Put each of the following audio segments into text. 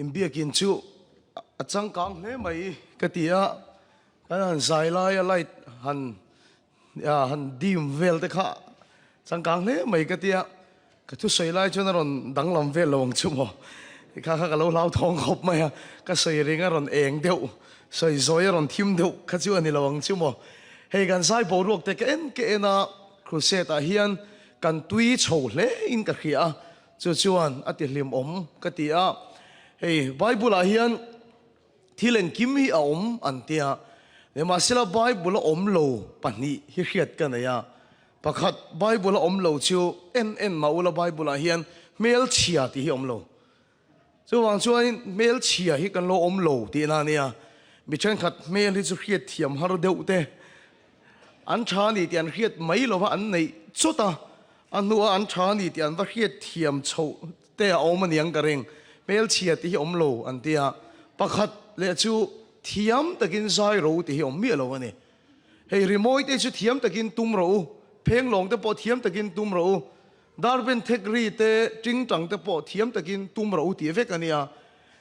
imbiakin chu achang kang hle mai katia kan zai lai light han dim vel te kha chang kang hle mai katia ka thu sei lai chu na ron dang lam vel lawang chu mo kha kha ka lo lau thong khop mai ka sei ringa ron eng deuh sei zoi ron thim deuh kha chu ani lawang chu mo hei kan sai bo ruak te ke ena crusade a hian kan tui chho hle in ka khia chu chuan ati hlim om katia hei bible a hian thilen kim hi a om an tia le ma sila bible a om lo pani hi hriat kan ya pakhat bible a om lo chu en maula bible a hian mel chia ti hi om lo chu wang chuan mel chia hi kan lo om lo ti na nia mi chen khat mel hi chu hriat thiam har deuh te an tha ni tian hriat mai lo an nei chuta an nu an tha ni tian va hriat thiam chho te a om aniang ka reng mel chia ti hi om lo an tia pakhat le chu thiam takin zai ro ti hi om mi lo ani hei rimoi te chu thiam takin tum ro pheng long te po thiam takin tum ro darben thekri te ting tang te po thiam takin tum ro ti vek ania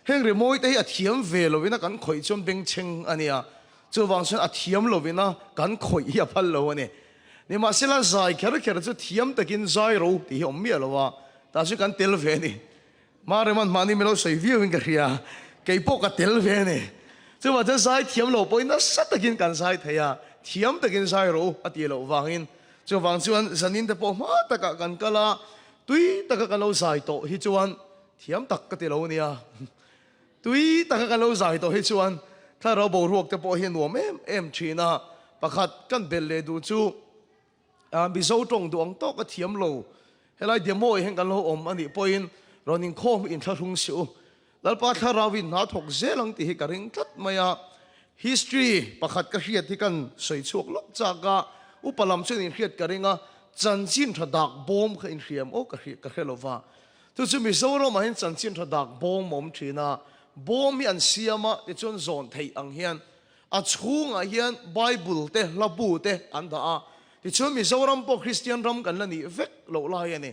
heng rimoi te a thiam ve lo wina kan khoi chom beng cheng ania chu wang chen a thiam lo wina kan khoi hi a phal lo ani ni ma sila zai kher chu thiam takin zai ro ti hi om mi lo wa ta chu kan tel ve ni ma re man mani melo sei viu in ka ria kei po ka tel ve ni chu wa cha sai thiam lo poina sat takin kan sai thaya thiam takin sai ro ati lo wangin chu wang chuan zanin te po ma taka kan kala tui taka ka lo sai to hi chuan thiam tak ka ti lo nia tui taka ka lo sai to hi chuan tha ro bo ruak te po hi nuam em thina pakhat kan bel le du chu bi zo tong duang to ka thiam lo helai demo heng kan lo om ani poin ronin khom in tha rung siu lalpa tha rawin na thok zelang ti hi ka ring tlat maya history pakhat ka hriat hi kan soi chuak lok chaka upalam chen in hriat ka ringa chanchin tha dak bom kha in hriam o ka khelova tu chu mi zo ro ma hin chanchin tha dak bom mom thina bom hi an siama te chon zon thei ang hian a chhunga hian bible te labu te an da a ti chu mi zo ram po christian ram kan la ni vek lo lai ani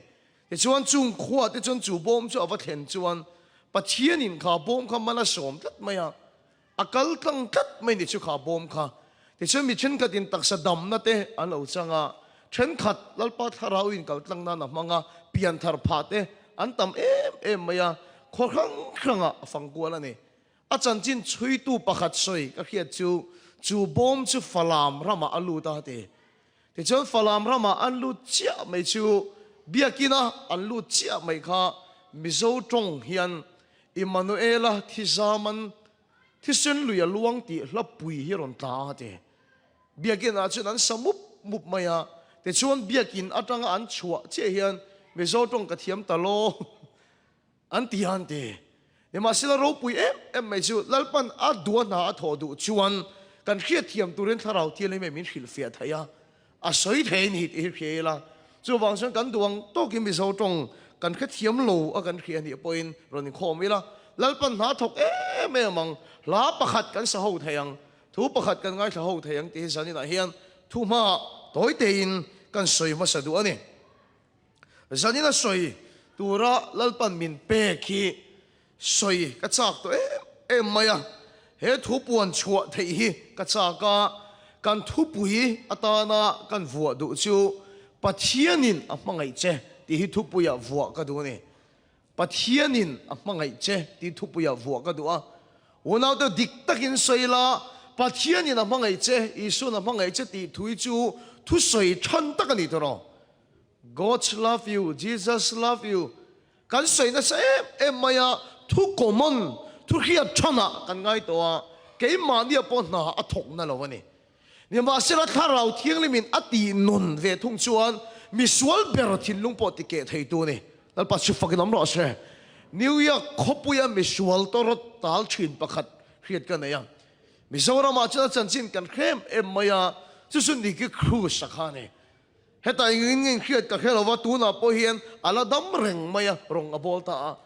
ti chuan chung khuwa te chon chu bom chu awa thlen chuan pathian in kha bom kha mala som tat maya akal tlang tat mai ni chu kha bom kha ti chu mi chen ka tin taksa dam na te an lo changa then khat lalpa tharau in kal tlang na na manga pian thar pha te an tam em maya kho khanga fangkual ani a chan chin chui tu pakhat soi ka khiat chu bom chu falam rama alu ta te ti chu falam rama an lu chia mai chu biakina an lu chia mai kha mizo tong hian Emmanuela thizaman thisen luya luang ti hlapui hi ron ta te biakin a chun an samup mup maya te chuan biakin atanga an chua che hian mizo tong ka thiam talo an ti han te ne ma sila ro pui em mai chu lalpan a duana a thodu chuan kan khia thiam turin tharau ti le me min khil fia thaya a soi thein hit hi khela chu wang sang kan duang to ki mizo tong kan kha thiam lo a kan khia ni point ron khomila lalpan na thok me mang la pakhat kan sa ho thayang thu pakhat kan ngai sa ho thayang ti sani na hian thu ma toy te in kan soi ma sa du ani zani na soi tura lalpan min pe khi soi ka chak to em maya he thu puan chua thei hi ka chaka kan thu pui atana kan vuwa du chu pathianin a mangai che ti hi thu puya vuwa ka du ni pathianin a mangai che ti thu puya vuwa ka du a unaw to dik takin soila pathianin a mangai che isu na mangai che ti thui chu thu soi than takani to ro God love you Jesus love you kan soi na sa em maya thu common thu hiat thana kan ngai to a ke ma ni po na a thok na lo ni ni ma sela tharau thiang limin ati non ve thung chuan mi sual ber thin lung po ti ke thei tu ni dal pa chu fakin am ro se new year khopuya mi sual torot tal thin pakhat hiat kan ya mi zora ma cha chan chin kan khem em maya chu sun ni ki khru sakha ne heta ingin khiat ka khelo wa tu na po hian ala dam reng maya rong abol ta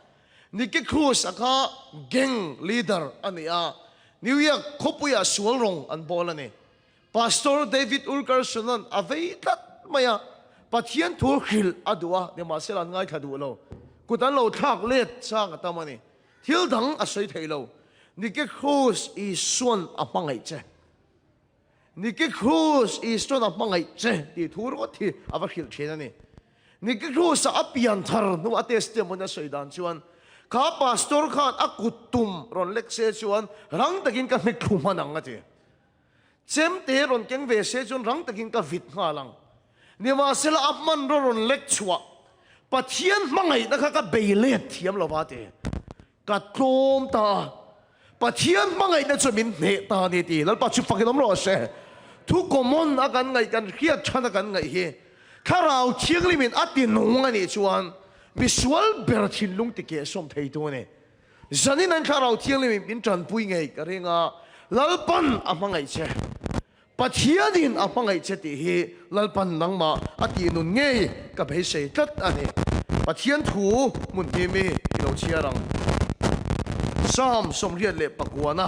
niki cruz aka gang leader ania new year khopuya sual rong an bol ani pastor david ulkar sunan aveitat maya pathian thu khil adua de maselan ngai thadu lo kutan lo thak let chang tamani thiếu đắng à sấy thầy lâu ni cái cross is xuân à bằng ngày chứ ni cái cross is xuân à bằng ngày chứ thì thu rồi thì à vắt hiểu thế này ni cái cross à pian thar nu à testimony sấy đàn chuan cả pastor khan à kutum ron lek se chuan rang takin ka mik thuma nang a che chem te ron keng ve se chuan rang takin ka vit nga lang ni ma sela apman ron lek chua pathian mangai na ka beilet thiam lo ba te ka tlom ta pathian mangai na chumin ne ta ni ti lal pa chu fakinom ro se thu common akan ngai kan khiat chana kan ngai hi kharau thiang limin atin nung ani chuan visual ber thin lung ti ke som thei tu ne zanin an kharau thiang limin bin tran pui ngai ka renga lalpan amangai che pathianin amangai che ti hi lalpan nangma ati nun nge ka phei sei tat ani pathian thu mun ti mi lo chiarang sam som riat le pakwana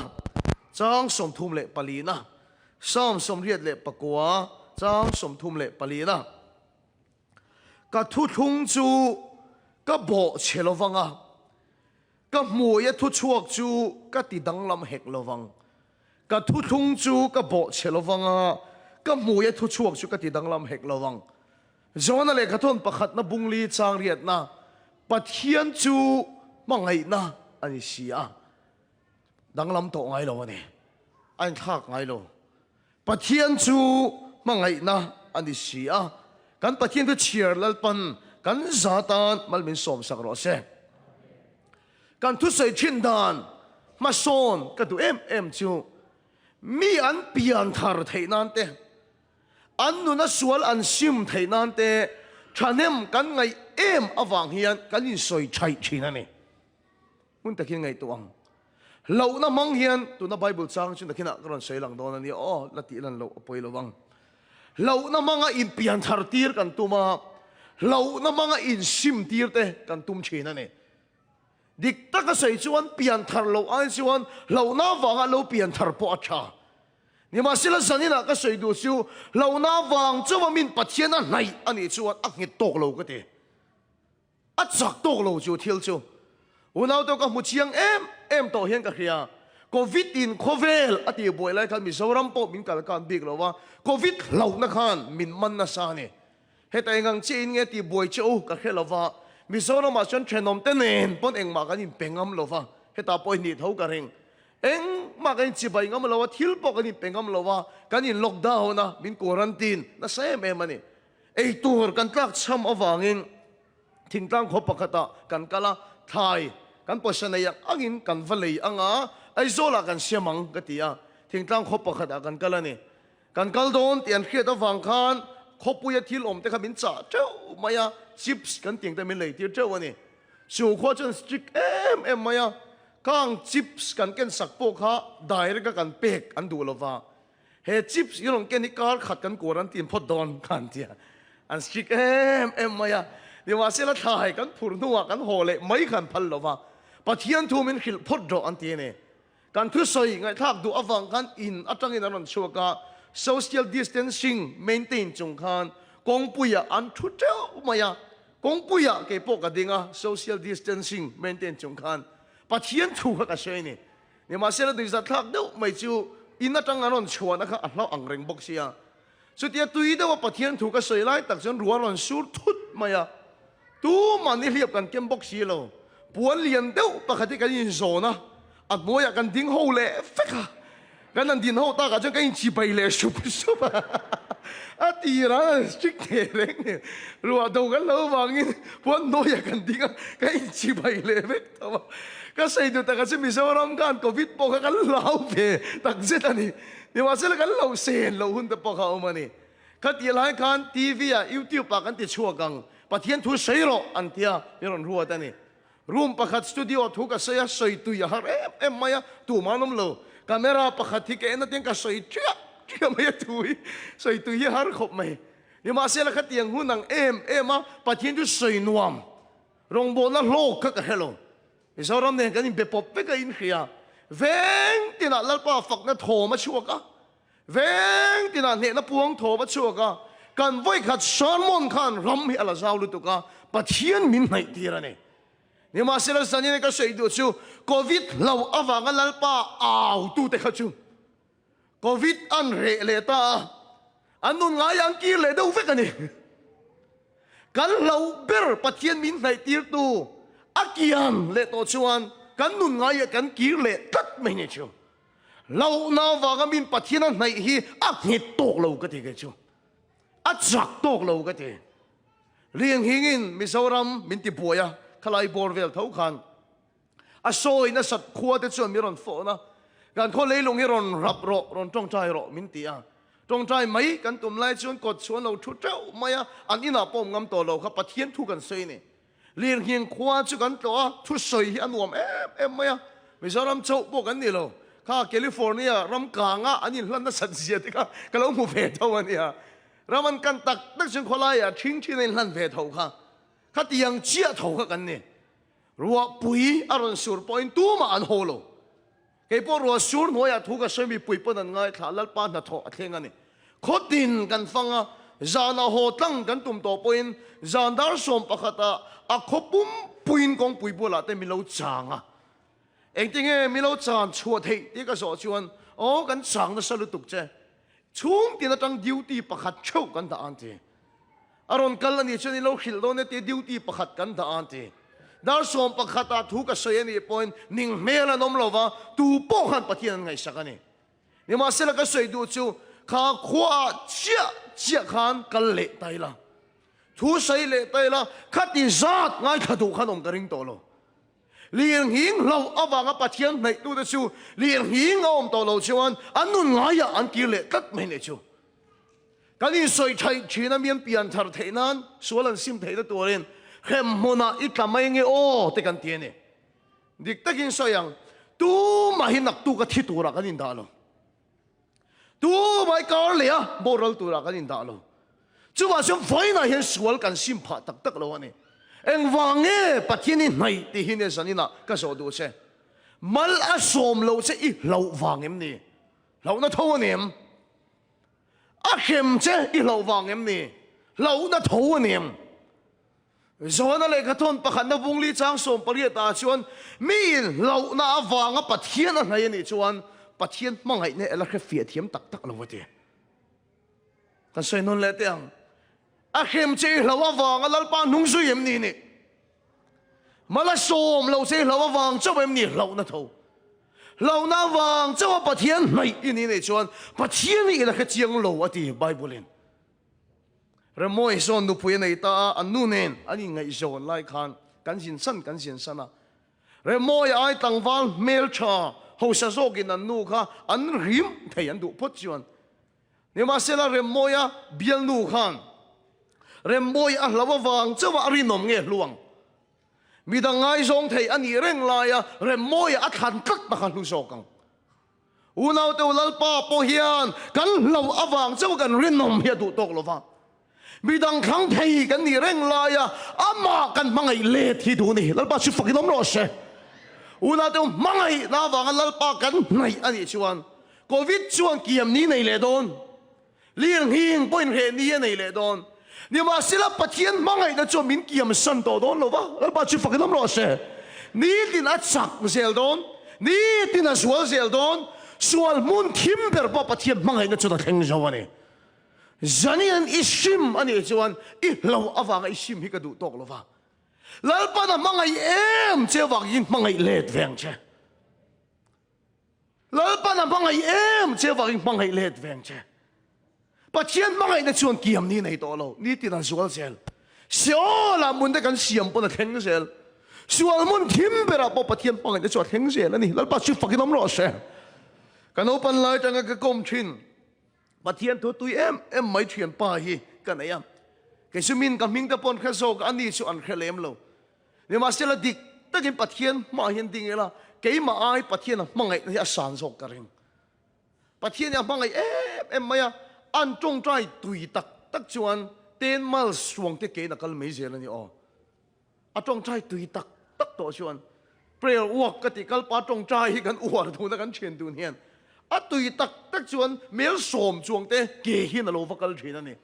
chang som thum le palina sam som riat le pakwa chang som thum le palina ka thu thung chu ka bo chelovanga ka muya thu chuak chu ka ti danglam hek lovang ka thu thung chu ka bo chelovanga ka muya thu chuak chu ka ti danglam hek lovang zona le khathon pakhat na bungli chang riat na pathian chu mangai na ani sia danglam to ngai lo ani an thak ngai lo pathian chu mangai na ani sia kan pathian tu chiar lalpan kan zatan malmin som sak ro se kan thu sei thin dan ma son ka tu em chu mi an pian thar thei nan te an nu na sual an sim thei nan te thanem kan ngai em awang hian kan in soi thai thina ni mun takin ngai tuang lo na mang hian tu na bible chang chin takin akron sei lang don ani o lati lan lo poi lo wang lo na manga in pian thar tir kan tuma lo na manga in sim tir te kan tum thina ni dik ta ka sei chuan pian thar lo ai chuan lo na wanga lo pian thar po acha ni ma sila zanina ka sei du siu lo na wang chuwa min pathian a nai ani chuan a ngi tok lo ka te a chak tok lo chu thil chu unau to ka mu chiang em to hian ka khria covid in khovel ati boi lai khan mi zoram po min kal kan big lo wa covid lo na khan min man na sa ni hetai ngang chin nge ti boi chu ka khela wa mi zoram ma chon thenom te nen pon eng ma kan in pengam lo wa heta poi ni tho ka reng eng ma kan chi bai ngam lo wa thil po kan in pengam lo wa kan in lockdown na min quarantine na sem em ani ei tur kan tlak cham awangin thingtlang kho pakata kan kala thai kan posan ya angin kan valei anga ai zola kan siamang katia thingtlang kho pakhata kan kala ni kan kal don tian khiat awang khan khopuya thil om te khamin cha cheu maya chips kan ting te min lei tir cheu ani su kho chon stick em maya kang chips kan ken sakpo kha direct kan pek an du lova he chips yong ken ikar khat kan quarantine phot don kan tia an stick em maya ni wa sela thai kan phurnuwa kan hole mai khan phal lova pathian thu min khil phot ro an ti ne kan thu soi ngai thak du awang kan in atang in aron chuaka social distancing maintain chung khan kongpuya an thu teu maya kongpuya ke po ka dinga social distancing maintain chung khan pathian thu ka sei ni ni ma sela du za thak deu mai chu in atang aron chuana kha ahlo angreng bok sia chu tia tui de wa pathian thu ka sei lai tak jon ruaron sur thut maya tu mani liap kan kem bok si lo puan lian deu pakhati kan in zona at moya kan ding ho le feka kan an din ho ta ka jon kan chi bai le sup atira strict reng ruwa do kan lo wangin puan noya kan ding kan chi bai le vek ta ka sei du ta ka se mizoram kan covid po ka kan lau pe tak zet ani ni wa se kan lo sen lo hun ta po ka umani ka ti lai kan tv a youtube pa kan ti chuakang pathian thu seiro antia yeron ruwa ta ni room pakhat studio thu ka saya soi tu ya har em maya tu manom lo camera pakhat thi ke na teng ka soi tia maya tu soi tu ya har khop mai ni ma se la khat yang hunang em a pathian thu soi nuam rong bo na lo ka hello isoram ne kan be pop pe ka in khia veng tina lalpa fak na tho ma chuaka veng tina ne na puang tho ma chuaka kan voi khat salmon khan ram hi ala zaulu tu ka pathian min nai tira ne นี่มาเสร็จสันนี่ก็ช่วยดูชูโควิดเราอวางลัลป้าเอาตู้เตะชูโควิดอันเรเลตาอันนู้นไงยังกีเลดูเฟกันนี่กันเราเบอร์ปัจเจียนมินในตีร์ตูอากิยันเลตัวชวนกันนู้นไงกันกีเลตัดไม่เนี่ยชูเราหน้าวางมินปัจเจียนในฮีอักหิตตกเราก็ทีกันชูอัจฉริตกเราก็ทีเรียงหิงินมิโซรัมมินติปัวยขลายบอร์เวลเท่ากันอาโซยนะสัตว์ขวดชวนมีรอนโฟนะการคนเลยลงให้รอนรับรอนจ้องใจรอมินตีจ้องใจไหมกันตุ่มไล่ชวนกดชวนเราชุดเจ้าไม่อันนี้น่าปมงำตัวเราครับปัจเจียนทุกันเซนี่เรียงหิงขวดชกันตัวทุเซยอันวมไม่มิโซรัมโจ้พวกกันนี่เราข้าแคลิฟอร์เนียรำกลางอันนี้ลั่นน่าสันเสียที่ข้าก็เราหมู่เฟเท่าวันนี้เรามันกันตักนักชนคนไล่ทิ้งที่ในลั่นเฟเท่าข้าที่ยังเชี่ยเท่ากันนี่รัวปุยอารมณ์สูร์ปอยตัวมาอันโฮโลเกี่ยวกับรัวสูร์หัวทุกข์ก็ใช้มีปุยปนง่ายขาลัดปานนัดโถเท่งกันนี่ขดดินกันฟังจานาโฮตั้งกันตุ่มตัวปอยจานดาร์สมปะขัดขบปุ่มปุยกองปุยบุหรี่แต่มีเราจางเองจริงมีเราจางชัวเทที่ก็สอนชวนกันจางนั่นสรุปตุกเจช่วงที่นั่งจังดิวตี้ปะขัดเช่ากันตาอันทีอารมณ์กันแล้วนี่ชวนเราหิลโลเนี่ยที่ดิวตี้ปะขัดกันตาอันทีดาร์สมปะขัดทุกข์เสียนี่ปอยนิ่งเมลันอมเราว่าตูป้องหันปะที่นั่นไงสักกันนี่มาเสร็จแล้วก็สวยดูชูข้าขวาเชี่ยขันกันเละไตละทุเสียเละไตละขัดที่จัดง่ายขัดดูขนมกระดิ่งโตโลเลี้ยงหิงเราเอาวางปะที่นั่นในดูดูชูเลี้ยงหิงเอาอมโตโลชวนอันนู้นง่ายอันกิเลกัดไม่เนี่ยชูกันนี่สวยใช้ชีนเมียนเปลี่ยนทาร์เทนั้นส่วนซิมเทนตัวเรนเข้มโมนาอีกทำไมเงี้ยแต่กันเตียนี่ดิกตะกินสวยยังตู้มาหินักตู้ก็ที่ตัวรักกันอินดาลตู้ไม่ก่อนเลยบอรัลตัวรักกันอินดาลจู่ว่าฉันไฟน่ะเห็นสวยกันซิมพาตักแล้วนี่เอ็งวางเงี้ยปัจจุบันไหนที่หินเนสันนี่นะก็สอดูเช่มัลอาสมเราเช่อีเราวางเงี้ยนี่เราน่ะทั่วเนี่ยอาเข้มเช่อีเราวางเงี้ยนี่เราน่ะทั่วเนี่ยจวนอะไรก็ทนประคันนวงลีจางสมปริยตาชวนมีเราหน้าวางปัจเจียนอะไรนี่ชวนปัจเจียนมั่งไงเนี่ยเราแค่เฟียเทียมตักเราวะเดียกันใส่นนเลยเตียงอาเข้มเจเราวางเราปานุ่งซุยเอ็มนี่มาละสมเราเจเราวางเจ้าเอ็มนี่เราหน้าทูเราหน้าวางเจ้าปัจเจียนไม่อินี่เนี่ยชวนปัจเจียนนี่เราแค่เจียงเราวะเดียไบเบิลเราโมยส่วนดูพูดในตาอันนู้นเองอันนี้ไงส่วนไล่ขันกันสินสันนะเราโมยไอ้ตั้งวันเมลชาเขาจะโซกินอันนู้นค่ะอันริมเทียนดูพุทธชวนเนี่ยมาเสร็จแล้วเราโมยเบียนนู้นขันเราโมยอันละวังเจ้าว่ารินนมเงี้ยหลวงมีดังไงทรงเทียนอันนี้เร่งลายเราโมยอัดขันกัดมาขันลูกโซกังอุณาเตวลัลป้าโปเฮียนกันเราอวังเจ้ากันรินนมเฮียดูตกหรือเปล่ามีดังครั้งที่กันนี่เร่งลายอามากันมังไงเละที่ดูนี่แล้วป้าชิฟักน้ำร้อนเช่อุณาเตวมังไงน่าวางแล้วป้ากันในอันนี้ชวนโควิดชวนเกี่ยมนี้ในเลดอนเลี้ยงหิงปนเหตุนี้ในเลดอนนี่มาศิลปะเทียนมังไงนะจวมินเกี่ยมสันโตดอนหรอวะแล้วป้าชิฟักน้ำร้อนเช่นี่ที่นัดสักเซลดอนนี่ที่นัดสวลเซลดอนสวลมุนทิมเบอร์ป้าปะเทียนมังไงนะจวดแข่งจวันนี้Zanian isim ani chuan I lo awanga isim hi ka du tok lova lalpa na mangai em che wangin mangai let veng che lalpa na mangai em che wangin mangai let veng che pathian mangai na chuan kiam ni nei to lo ni ti na sual sel siola mun de kan siam pon na theng sel sual mun thim bera po pathian mangai na chuan theng sel ani lalpa chu fakinam ro se kan open lai tanga ka kom thinปัจเจียนตัวตุยเอ็มไม่เทียนป่าฮีกันไหนยังแกสุมินกับมิงตะปนแค่โซกอันนี้สุอันแค่เลี้ยมเราเนี่ยมาเสละดิกแต่กินปัจเจียนมาเห็นดิ่งละแกมาไอ้ปัจเจียนมังไงเนี่ยสานโซกกันเองปัจเจียนยังมังไงเอ็มไม่อันจงใจตุยตักชวนเต้นมาสวงเตเกนักกันไม่เสียแล้วนี่อ๋ออันจงใจตุยตักตัวชวนเปรี้ยวอ้วกกติกัลปาจงใจกันอ้วกทุนกันเชียนดูเนี่ยอัตุยตักชวนเมลสมจวงเตะเกหินโลฟักกันทีนั่นนี่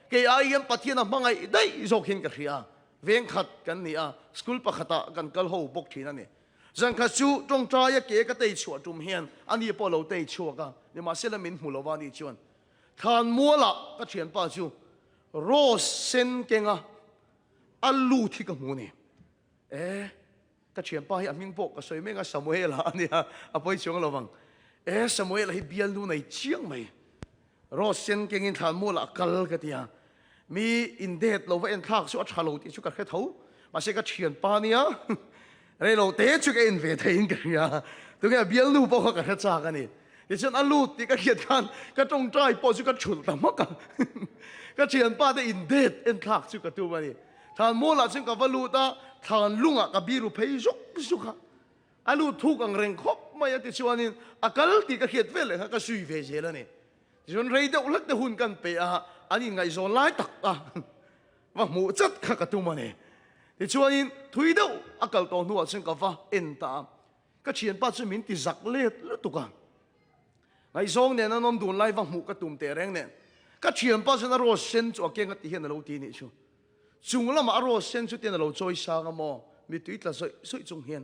เกอายันปัจเจียนมังไงได้โซกินกันเสีย veng khat kan ni a school pakhata kan kal ho bok thina ni zan kha chu tong tra ya ke ka tei chua tum hian ani po lo tei chua ka ni ma sela min mu lo wa ni chuan than mua la ka thian pa chu ro sen kenga alu thi ka mu ni ka thian pa hi aming pok ka soi menga Samuel ani a poi chung lo wang Samuel hi bial nu nei chiang mai ro sen kengin than mua la kal ka tia mi in det lo wa en thak chu a thalo ti chu ka khe tho ma se ka thian pa nia re lo te chu ka in ve thein ka ya tu ka bial nu po ka kha cha ka ni ti chen alu ti ka khiat khan ka tong trai po chu ka chul ta ma ka ka thian pa de in det en thak chu ka tu ma ni than mua la chen ka valu ta than lunga ka biru phei zuk zuk ha alu thu kang reng khop ma ya ti chuanin akal ti ka khiat ve le ka sui ve je la ni jun rei de ulak de hun kan pe a ani ngai zo lai tak a wa mu chat kha ka tu ma ne ti chuanin thui deuh akal to nuwa chen ka va en ta ka chien pa chu min ti zak let lu tu ka ngai zong ne na nom dun lai wa mu ka tum te reng ne ka chien pa chen a ro sen chu ke nga ti hian lo ti ni chu chung lama a ro sen chu ten lo choi sa nga mo mi tui tla soi soi chung hian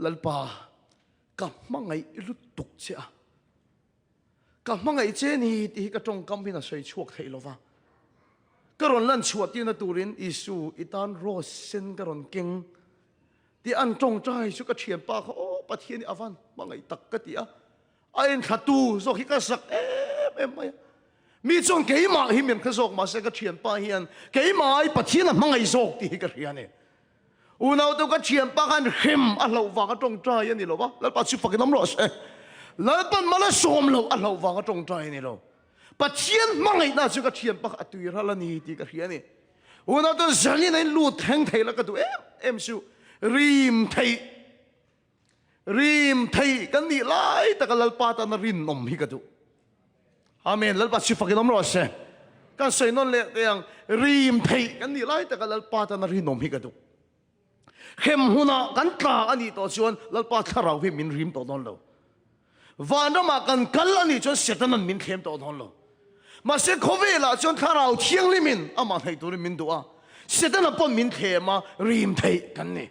lalpa ka mangai lu tuk che a ka mangai che ni ti ka tong kam bin a soi chuak thei lo wa ka ron lan chuat ti na turin isu itan ro sen ka ron keng ti an tong trai chu ka thian pa kho pathian avan mangai tak ka ti a ain thatu zo hi ka sak em mai mi chong ke ma hi men kha zok ma se ka thian pa hian ke ma ai pathian a mangai zok ti ka hian ne unau to ka thian pa kan him a lo wa ka tong trai ani lo wa lal pa chu fa ke nam ro se lal pan mala som lo a lo wa ka tong trai ni lo pathian mangai na chu ka thian pa a tui ra la ni ti ka hian ne unau to zani nei lu theng thei la ka tu em su rim thei kan ni lai ta ka lal pa ta na rin nom hi ka tu amen lal pa chu fa ke nam ro se kan sei non le yang rim thei kan ni lai ta ka lal pa ta na rin nom hi ka tu hem huna kan tla ani to chuan lal pa tharau hi min rim to don lo van ma kan kal ani chuan setan an min khem to don lo ma se khovela chuan tharau thiang limin ama thei tur min duwa setan a pon min thema rim thei kan ni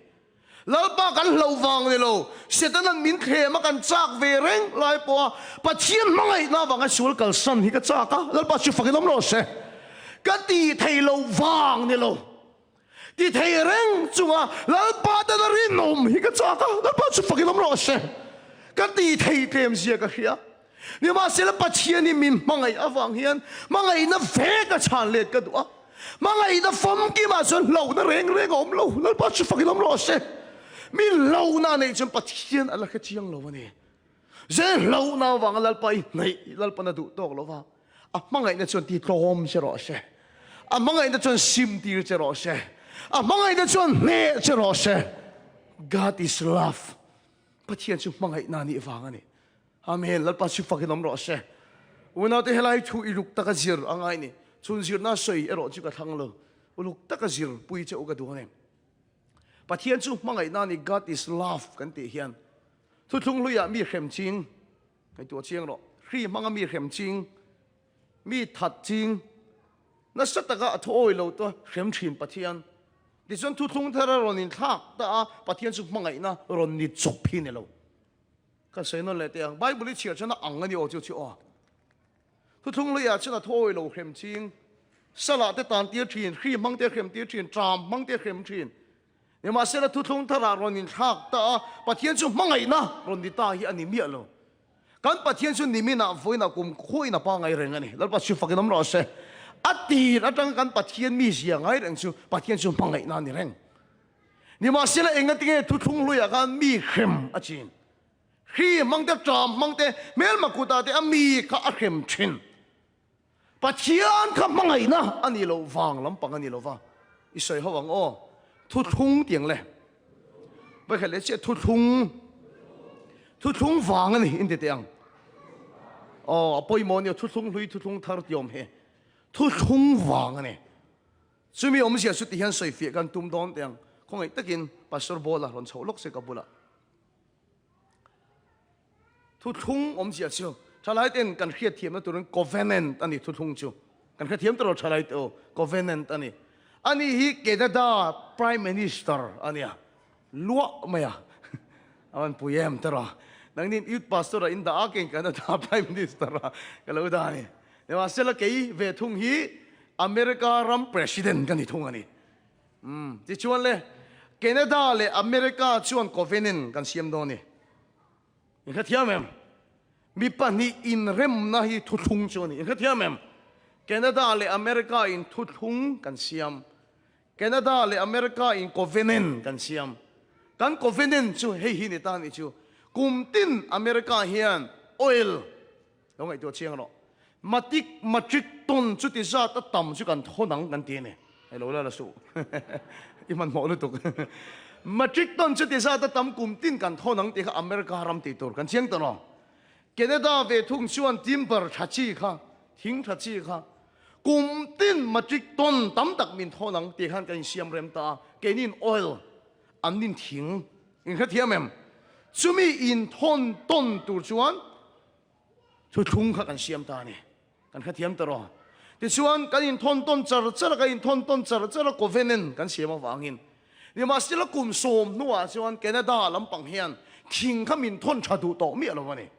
lalpa kan lo wang ni lo setan an min thema kan chak ve reng lai po pathian mangai na wanga sul kal san hi ka chaka lalpa chu fakinom lo se ka ti thei lo wang ni lo ti thei reng chunga lalpa ta na rin nom hi ka chaka lalpa chu fakinom lo se ka ti thei tem sia ka hia ni ma sel pathian ni min mangai awang hian mangai na ve ka chan let ka du mangai na fom ki ma chon lo na reng om lo lalpa chu fakinom lo se mi lo na nei chon pathian ala ka chiang lo ni ze lo na wang lalpa nei lalpa na du tok lo wa a mangai na chon ti tlom se ro se a mangai na chon sim tir che ro se a mangai na chon ne che ro se God is love pathian chu mangai na ni wang ani amen lalpa chu fakinom ro se una te helai thu iluk ta ka zir angai ni chun zir na soi ero chu ka thang lo uluk ta ka zir pui che o ka du ne pathian chu mangai na ni God is love kan ti hian thu thung lu ya mi khem ching kai to chiang ro hri manga mi khem ching mi that ching na sataka thoi lo to khem thin pathian ti chon thu thung thara ron in thak ta pathian chu mangai na ron ni chok phi ne lo ka sei non le te ang bible chi chana ang ani o chu chu o thu thung lu ya chana thoi lo khem ching sala te tan tir thin hri mang te khem tir thin tram mang te khem thin ni ma se la thu thung thara ron in thak ta pathian chu mangai na ron di ta hi ani mi alo kan pathian chu ni mi na voina kum khoi na pa ngai reng ani lal pa chu fakinam ro se ati atang kan pathian mi sia ngai reng chu pathian chu mangai na ni reng ni ma se la enga tinge thu thung lu ya kan mi khem achin khi mang te tram mang te mel makuta te ami ka a khem thin pathian kha mangai na ani lo wang lam pang ani lo wa isoi hawang o thu thung tiếng lệ bây giờ lấy thu thung vàng này in tiếng bây giờ nhiều thu thung thar tiom he thu thung vàng này chúng mình ông sẽ xuất hiện soi phíaกันtum đón tiếng không ai tất nhiên pastor bola ron chau lok se kabula thu thung ông sẽ chiu trả lại tên cần khiết thiểm nó tụi covenant anh thu thung chiu cần khiết thiểm tụi trả lại tụi covenant anh อันนี้ฮิแคนาดา Prime Minister อันเนี้ยลัวไหมอ่ะอันผู้เยี่ยมตลอดนังนี้ยุทธพาสตอร์อินดาเก่งแคนาดา Prime Minister ก็เลยได้เนี่ยแต่ว่าเสร็จแล้วกี่เวทุงฮีอเมริการัม President กันนี่ทุงอันนี้ที่ชวนเลยแคนาดาเลยอเมริกาชวน Covenant กันเสียมโดนนี่ยังขัดเทียมเองมีปัญหาอินเรมนะฮีทุทุงชวนนี่ยังขัดเทียมเองแคนาดาเลยอเมริกาอินทุทุงกันเสียมแคนาดาเลยอเมริกาอิน Covenant กันเสียมกัน Covenant ชูเฮียนี่ตานี่ชูกุมตินอเมริกาเฮียน oil แล้วไงตัวเชียงหรอมาจิกต้นจุดที่จะตัดต่ำจุกันท้อหนังกันเตียนเนี่ยไอ้เราละสู้อีมันหมอเลยตุกมาจิกต้นจุดที่จะตัดต่ำกุมตินกันท้อหนังที่อเมริการัมตีตัวกันเชียงตลอดแคนาดาเวทุ่งชวนทิมเบอร์ชัดชีค่ะทิ้งชัดชีค่ะกุมตินมาจิกต้นตั้มตักมินท้อหนังที่ขันกันเสียมเรมตาเกนิน oil อันนินทิ้งอินขัดเทียมเอ็มจุมีอินทนต้นตัวชวนทุทุ่งขักันเสียมตาเนี่ยกันขัดเทียมตลอดที่ชวนกันอินทนต้นจระจระกันอินทนต้นจระจระโคเวนนกันเสียมวางอินนี่มาสิละกุมโสมนัวชวนแคนาดาลำปังเฮียนทิ้งขมินทนชาดูโตมีอะไรวะเนี่ย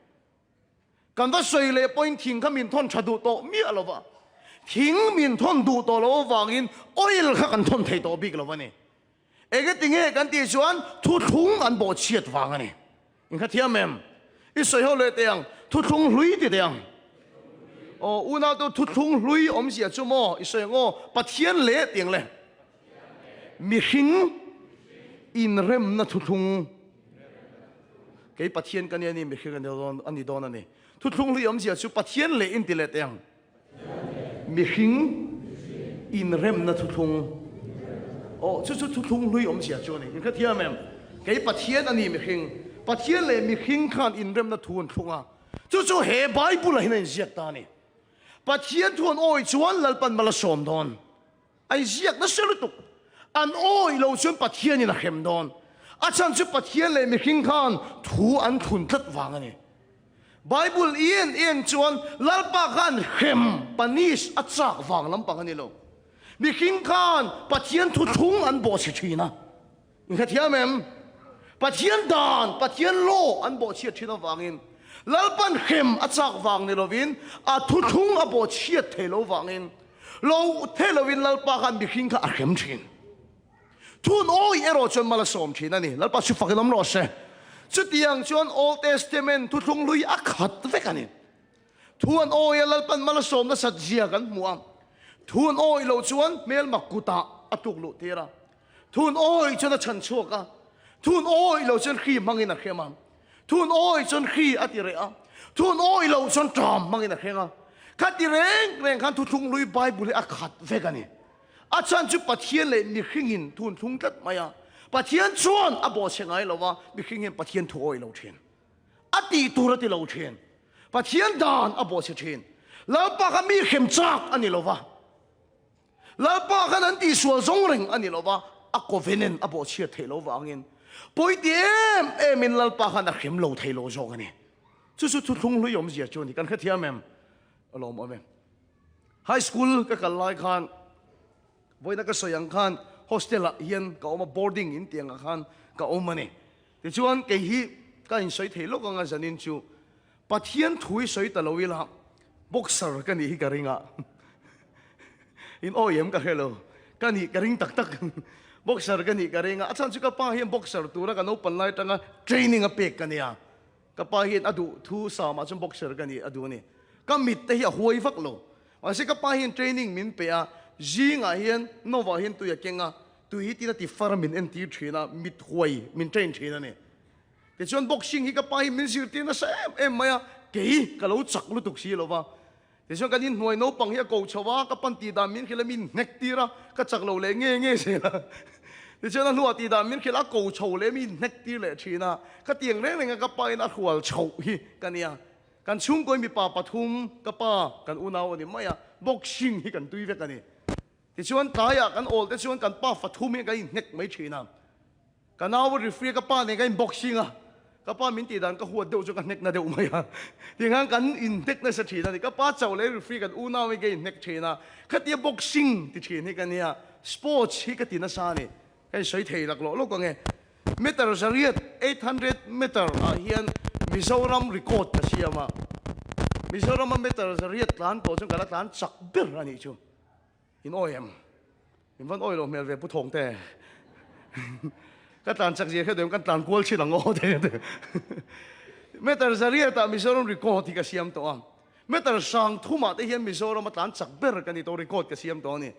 กันว่าสวยเลยพออินทิ้งขมินทนชาดูโตมีอะไรวะทิ้งมินทนดูโตแล้ววางอินโอ้ยขักันทนไทยโตบิ๊กแล้ววะเนี่ยเอกติงเอกันที่ชวนทุทุ่งอันบ่เชียดวางอันนี้อินขัดเทียมเอ็มอีสวยเขาเลยเตียงทุทุ่งลุยเตียงโอ้อุณาตัวทุทุ่งลุยอมเสียชั่วโมงอีสวยงอปัทเทียนเละเตียงเลยมีหิงอินเรมนะทุทุ่งเกี่ยปัทเทียนกันเนี่ยนี่มีหิงกันเดียวอันนี้โดนอันนี้ทุทุ่งลุยอมเสียชั่วปัทเทียนเละอินติเละเตียงมีหิงอินเรมนะทุทุ่งโอ้ชุดทุงลุยอมเสียจวนนี่ยังก็เทียมเองแกปัทเทียนอันนี้มีหิงปัทเทียนเลยมีหิงขันอินเริ่มนัทวนทุงอ่ะชุดเฮบายบุลให้ในเสียตานี่ปัทเทียนทวนโอ้ยจวนลัลปันมาละสมดอนไอเสียนั่นเสียตุกอันโอ้ยเราชวนปัทเทียนนี่นะเข็มดอนอาจารย์ชุดปัทเทียนเลยมีหิงขันทูอันทุนทัดวางอันนี้ไบเบิลเอียนจวนลัลปากันเข็มปนิสอัจฉริวางลำปังอันนี้เรามีขิงคานปัจเจียนทุทุงอันบ่เชียนะนี่คือเทียมเอ็มปัจเจียนดานปัจเจียนโลอันบ่เชียนะวางอินแล้วปันเข็มอัจฉริวางนี่เราวินอัทุทุงอันบ่เชียเทโลวางอินเราเทโลวินแล้วปากันมีขิงคานเข็มชินทุนโอ้ยเอโรจนมาละสมชินนั่นนี่แล้วปัจจุบันน้ำรอเช่จุดยังชวน Old Testament ทุทุงลุยอักขัดเวกันนี่ทุนโอ้ยแล้วปันมาละสมนั่นสัจจีกันมัวทุนโอ้ยเราชวนเมลมักกุตาอตุกลุเทระทุนโอ้ยจนฉันชั่วกะทุนโอ้ยเราจนขี้มังอินักเขมันทุนโอ้ยจนขี้อติเระทุนโอ้ยเราจนจามมังอินักเขงะขัดติเร่งขันทุงลุยไบเบิลอักขัดเวกันนี่อาจารย์จุปัทเทียนเลยมีขิงทุนทุงกัดมายาปัทเทียนชวนอบอเชงไงเราว่ามีขิงปัทเทียนถอยเราเชนอติตุระติเราเชนปัทเทียนดานอบอเชนแล้วปากมีเข็มจักอันนี้เราว่าแล้วป้ากันนั้นที่สวนสงริงอันนี้เราว่าอักโคเวนนอับอเชียเทโลวางเงินปอยเดียมมินแล้วป้ากันนักเข็มโลเทโลจงอันนี้ชุดทุ่งลุยอมเสียจวนนี่กันแค่เทียมเอ็มอารมณ์เอ็มไฮสคูลก็กันไล่ขันวันนั้นก็สยังขันโฮสเทลเฮียนก็เอามาบอร์ดิ้งอินเตียงขันก็เอามาเนี่ยแต่ชวนเกี่ยก็อินสวยเทโลก็งานจะนินจูปัทเทียนถุยสวยตลอดเวลาบ็อกเซอร์กันนี่ก็ริงอ่ะอินโอยมก็เฮโลกันนี่กระริงตักบ็อกเซอร์กันนี่กระริงอาจารย์ชุกป้าเฮียนบ็อกเซอร์ตัวนั้นกันโอเปนไลท์ตั้งเทรนนิ่งเป็กกันเนี่ยกับป้าเฮียนอดูทูสามาจนบ็อกเซอร์กันนี่อดูนี่ก็มิดแต่เฮียหวยฟักโลว่าสิกับป้าเฮียนเทรนนิ่งมินเปียจีงเฮียนโนวาเฮียนตัวยังเก่งตัวฮีที่นั่นที่ฟาร์มินเอ็นทีเทรนมิดหวยมินเทรนเทรนนี่แต่ส่วนบ็อกซิ่งฮีกับป้าเฮียนมินสิร์ตีน่ะเอ็มมาเกี่ยก็เราจักลุตุกซีโลว่าแต่ช่วงกันนี้หน่วยโนปังเฮียกูชาวก็ปันตีดามินคิลมินเน็กตีระก็จักเราเลยเงี้ยเสียละแต่ช่วงนั้นหัวตีดามินคิลกูชาวเลยมินเน็กตีเลยชีนะก็เตียงเร่งก็ไปนะหัวชาวฮีกันเนี่ยกันชุ่มก็มีป่าปฐุมก็ป่ากันอุณาวนี่ไม่อะบ็อกซิ่งฮีกันตุยเวกันนี่แต่ช่วงตายกันโอลแต่ช่วงกันป่าปฐุมนี่ก็เน็กไม่ชีนะกันเอาวรีฟรีก็ป่านี่ก็บ็อกซิ่งก็ป้ามินตีดันก็หัวเดียวจนกันเน็กน่าเดียวไม่อะที่งั้นกันอินเน็กน่าสะทีนั่นก็ป้าเจ้าเลยฟรีกันอูน่าไม่กันเน็กเชนะขัดเดียบ็อกซิ่งที่เชนี่กันเนี่ย sports hi ka tina sa ni kai soi thei lak lo ko nge meter zariat 800 meter a hian Mizoram record ka siama Mizoram meter zariat tlan to chung kala tlan chak ber ani chu in oem in van oil mel ve pu thong te ka tlan chak je kha dem kan tlan kol chi lang o te meter zariat ta Mizoram record hi ka siam to am meter sang thuma te hian Mizoram tlan chak ber kan ni to record ka siam to ni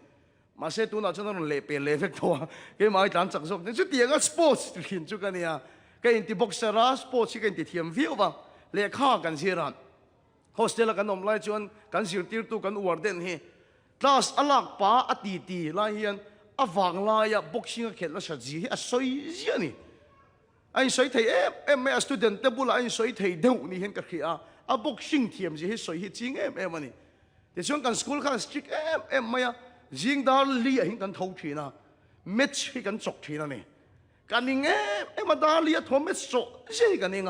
mà sẽ tu nào cho nó lệ bề lệ phết thôi cái mà tán chặt rồi nên chút tiền cái sports thì khiến cho cái này cái in thì boxer ra sports cái in thì thiam view vào lệ kháกันเสียรัน hostel กันนมไล่ชวนกันสิติร์ตุกันอวดเด่นเฮ class อลักป้าอตีตีไล่เฮียนอวังไล่อะ boxing ก็เข็ดแล้วสัจจีอะสวยเสียนี่ไอ้สวยไทยไม่ student แต่บุลไอ้สวยไทยเดี๋ยวนี้เห็นกันขี้อะ boxing เทียมจีให้สวยจริงมันนี่แต่ช่วงกัน school กัน strict ไม่อะยิงดาลีหิงกันทุ่งทีนะเม็ดหิกันจกทีนะนี่กันนี่มาดาลีทุ่งเม็ดจกใช่กันนี่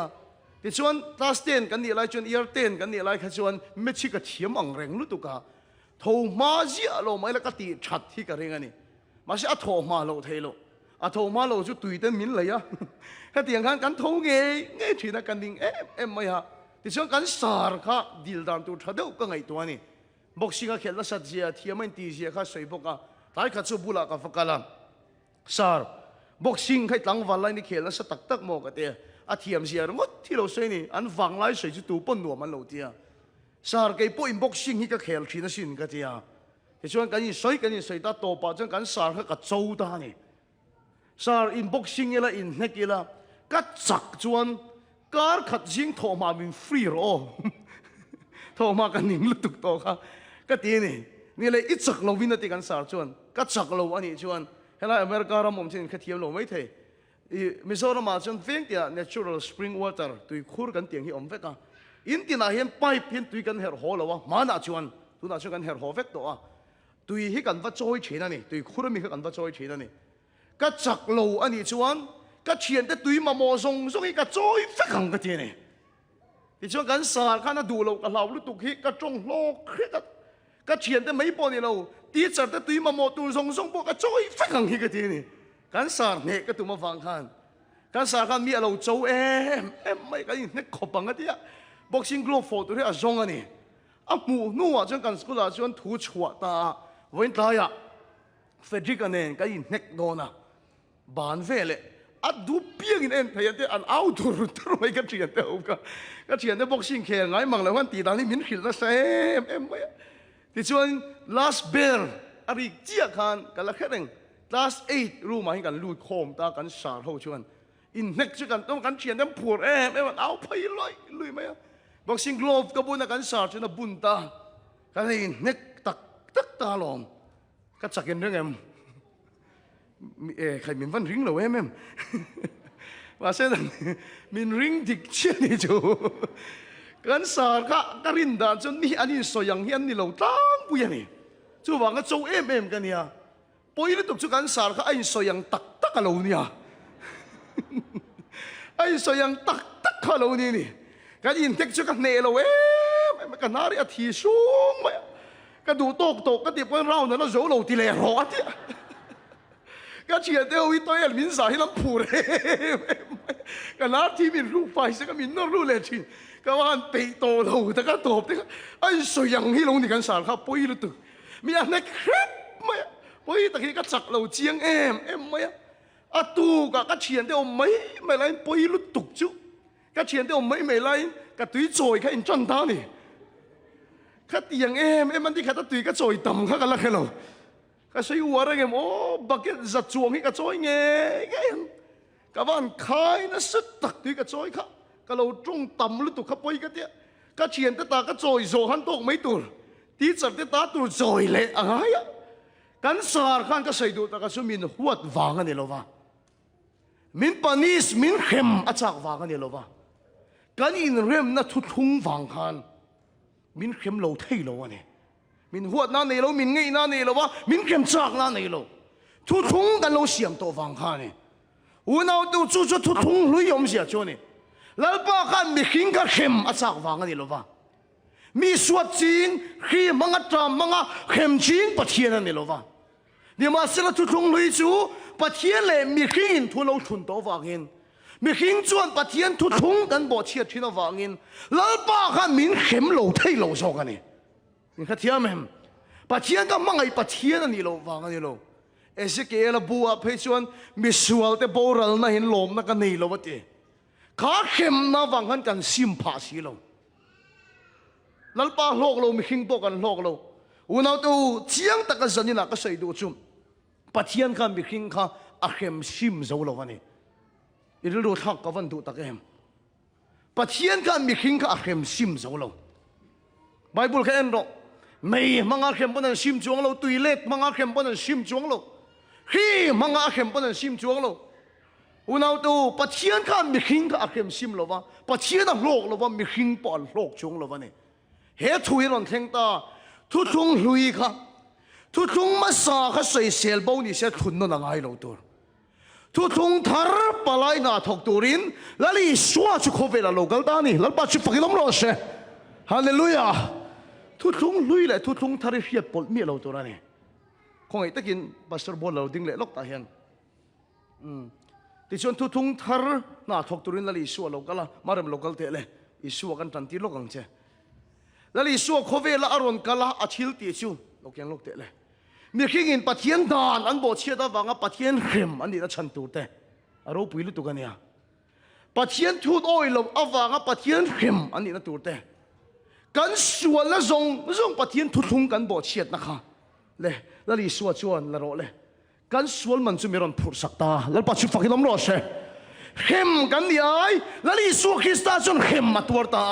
ที่ชวนตาสเตนกันนี่ไรชวนเอียร์เตนกันนี่ไรแค่ชวนเม็ดหิกันเทียมอังเร่งรู้ตุกะทุ่งมาเสียโลไม่ละก็ตีชัดที่กันเร่งนี่มาเสียทุ่งมาโลเทโลทุ่งมาโลจะตุยเต็มมินเลยอะแค่เตียงกันทุ่งเงี้ยทีนะกันนี่ไม่ฮะที่ชวนกันสารค่ะดิลดานตัวทัดเดียวก็ไงตัวนี่boxing a khel la sat zia thiam in ti zia kha soi boka tai kha chu bula ka fakala sar boxing khai tlang wal lai ni khel la sa tak tak mo ka te a thiam zia ngot thilo sei ni an wang lai soi chu tu pon nuam an lo tia sar ke po in boxing hi ka khel thina sin ka tia he chuan kan ni soi ta to pa chuan kan sar kha ka chou ta ni sar in boxing ela in hekila ka chak chuan kar khat jing tho ma min free ro tho ma kan ning lu tuk to kha ka ti ni le i chak lo win ati kan sar chuan ka chak lo ani chuan hela America ram mom chin kha thiam lo mai the Mizoram ma chuan veng tia natural spring water tui khur kan tiang hi om veka in tina hian pipe hian tui kan her ho lo wa ma na chuan tu na chuan kan her ho vek to a tui hi kan va choi thina ni tui khur mi kan va choi thina ni ka chak lo ani chuan ka thian te tui ma mo zong zong hi ka choi vek ang ka ti niที่ช่วงกันสาดข้าน่ะดูเราเราลุตุกฮิกระจงโลกก็เฉียนแต่ไม่พอนี่เราตีจัดแต่ตุยมาโมตูทรงพวกก็จ้อยฟังฮิกทีนี่กันสาดเนี่ยก็ตัวมาฟังขันกันสาดกันมีเราโจ้ไม่กันนี่ขบังกันที่อะบ็อกซิ่งกลัวโฟตัวที่อะจงอันนี้อ่ะหมูนู่นจนกันสกุลจนถูชัวตาวันตายอะเฟรดิกันเนี่ยกันนี่โดนอะบานเฟลเลยอัดดูเปียงเองพยายามที่อันเอาตัวรุ่นตัวไม่กันเฉียนเดียวก็เฉียนได้บ็อกซิ่งแข่งไงมั่งแล้ววันตีตานี่มิ้นขิดแล้วเซมไม่ที่ชวน last bear อะไรเจี๊ยกันกันละแค่หนึ่ง last 8รู้ไหมกันลูดโคมตากันสาดเขาชวนอินเน็กชกันต้องกันเฉียนได้ปวดมันเอาไปเลยลุยไหมบ็อกซิ่งกลอฟก็บุญกันสาดชนะบุญตากันอินเน็กตักตาลมก็จักกันเรื่องใครมีวันริงเหรอว่าเส้นมีริงดิกเชื่อนี่จูกันสารค่ะการินดาจนนี่อันนี้สวยอย่างเฮียนนี่เราตั้งปุยนี่จู่ว่าก็โจกันเนี่ยปุยนี่ตุกจู่กันสารค่ะไอ้สวยอย่างตักกันเราเนี่ยไอ้สวยอย่างตักกันเรานี่กันอินเทคจู่กันเนเรามันกันนารีอาทิสูงไหมกันดูโตกกันตีกันเราเนี่ยเราโจเราตีเลยรอที่ก็เชียร์เดียววิตัวเอลมินสายลำพูเลยก็นัดที่มีรูปไฟสักมินนรูเลยชินก็ว่าไปโตเราแต่ก็ตบแต่ก็ไอ้สวยอย่างที่ลงในกันสารครับปุ้ยรู้ตัวมีอะไรครับไม่ปุ้ยตะกี้ก็จักเราเจียงไม่อะตูก็เชียร์เดียวไม่ไรปุ้ยรู้ตุกจุก็เชียร์เดียวไม่ไรก็ตุยโจยแค่อินจันท่านี่ก็เตียงมันที่แค่ตุยก็โจยต่ำก็ละแค่เราก็ใช้หัวอะไรเงี้ยโอ้บักเก็ตจัดจวงให้กระจอยเงี้ยก็วันขายนะสุดตักด้วยกระจอยค่ะก็เราจงต่ำลุตุขบไปกันเดียก็เฉียนแต่ตากระจอยโจหันตกไม่ตุลที่จัดแต่ตาตุลจอยเละอะไรอ่ะกันสารขันก็ใส่ดูแต่ก็สุ่มมินหัววางกันเนี่ยหรอวะมินปานิสมินเข้มอาจากวางกันเนี่ยหรอวะกันอินเรมน่ะทุกทุ่งวางกันมินเข้มเราเท่เราเนี่ยมินหัวนั่นนี่เรามินไงนั่นนี่เราวะมินเข้มจากนั่นนี่เราทุกทุ่งกันเราเสียงตัวฟังข้านี่วันเอาตัวจู่ทุกทุ่งลุยยมเสียจวนนี่แล้วป้ากันมีขิงกับเข้มอาจากฟังกันนี่เราวะมีสวดจริงขี้มังกรมังเข้มจริงปะเทียนนั่นนี่เราวะ นี่มาเสละทุกลุยจูปะเทียนเลยมีขิงทุนเราทุนตัววางินมีขิงจวนปะเทียนทุกกันบ่เชียที่นวางินแล้วป้ากันมินเข็มโลเทโลโซกันนี่นี่ข้าเทียมเห็นปะเทียนก็มั่งไอปะเทียนนี่โลวางันนี่โลเอสเกลบัวเพชวนมิสวลเตโบรัลน่ะเห็นลมนักกันนี่โลวะตีข้าเข็มน่าวางันกันซิมพาสีโลแล้วป้าโลกโลมีขิงตัวกันโลกโลอุณเอาตัวเจียงตะกันสันนี่นักก็ใส่ดูจุ่มปะเทียนกันมีขิงข้าอาเข็มซิมโซโลวันนี้อีเรื่องทักกับวันดูตะเกมปะเทียนกันมีขิงข้าอาเข็มซิมโซโลไบเบิลแค่นั้นหรอกไม่มังอาเข็มปนันซิมจวงโลตุยเล็กมังอาเข็มปนันซิมจวงโลฮีมังอาเข็มปนันซิมจวงโลอุณเอาตัวปะเทียนกันมีขิงข้าอาเข็มซิมโลวะปะเทียนนั่งโลกโลวะมีขิงปอนโลกจวงโลวะนี่เฮตุยรอนเทงตาทุกทุงลุยค่ะทุกทุงมาสาข้าใส่เซลบ่าวนี่เสียทุนนั่นง่ายเราตัวทุกทุงทาร์ปลายนาทอกตูรินแล้วลีสวาชุกโคเวลาโลกัลตานี่แล้วปัจจุบันล้มโลเช่ฮาเลลูยาทุกทุงลุยเลยทุกทุงทาร์เฟียปอลมีเราตัวนี่คงไอ้ตะกินปัสตอร์บอลเราดิ้งเละล็อกตาเห็นที่ชวนทุกทุงทาร์นาทอกตูรินแล้วลีสวาโลกัลละมาเริ่มโลกัลเตะเลยอีสวากันทันทีโลกังเช่แล้วลีสัวโคเวลอารอนกะลาอาชิลติชูลูกยังลูกเตะเลยมีขิงอินปัทเทียนดานอันโบเชียดาวางปัทเทียนเข็มอันนี้นะฉันตัวเตะอารมณ์ปุยลุตุกันเนี่ยปัทเทียนทูดโอยลมอาวางปัทเทียนเข็มอันนี้นะตัวเตะกันส่วนละซงปัทเทียนทุทุงกันโบเชียดนะคะเลยแล้วลีสัวชวนละโรเลยกันส่วนมันจะมีรอนผูกสักตาแล้วปัจจุบันล้มรอดเช่เข็มกันนี่ไอ้แล้วลีสัวคริสต์จนเข็มมาตัวตา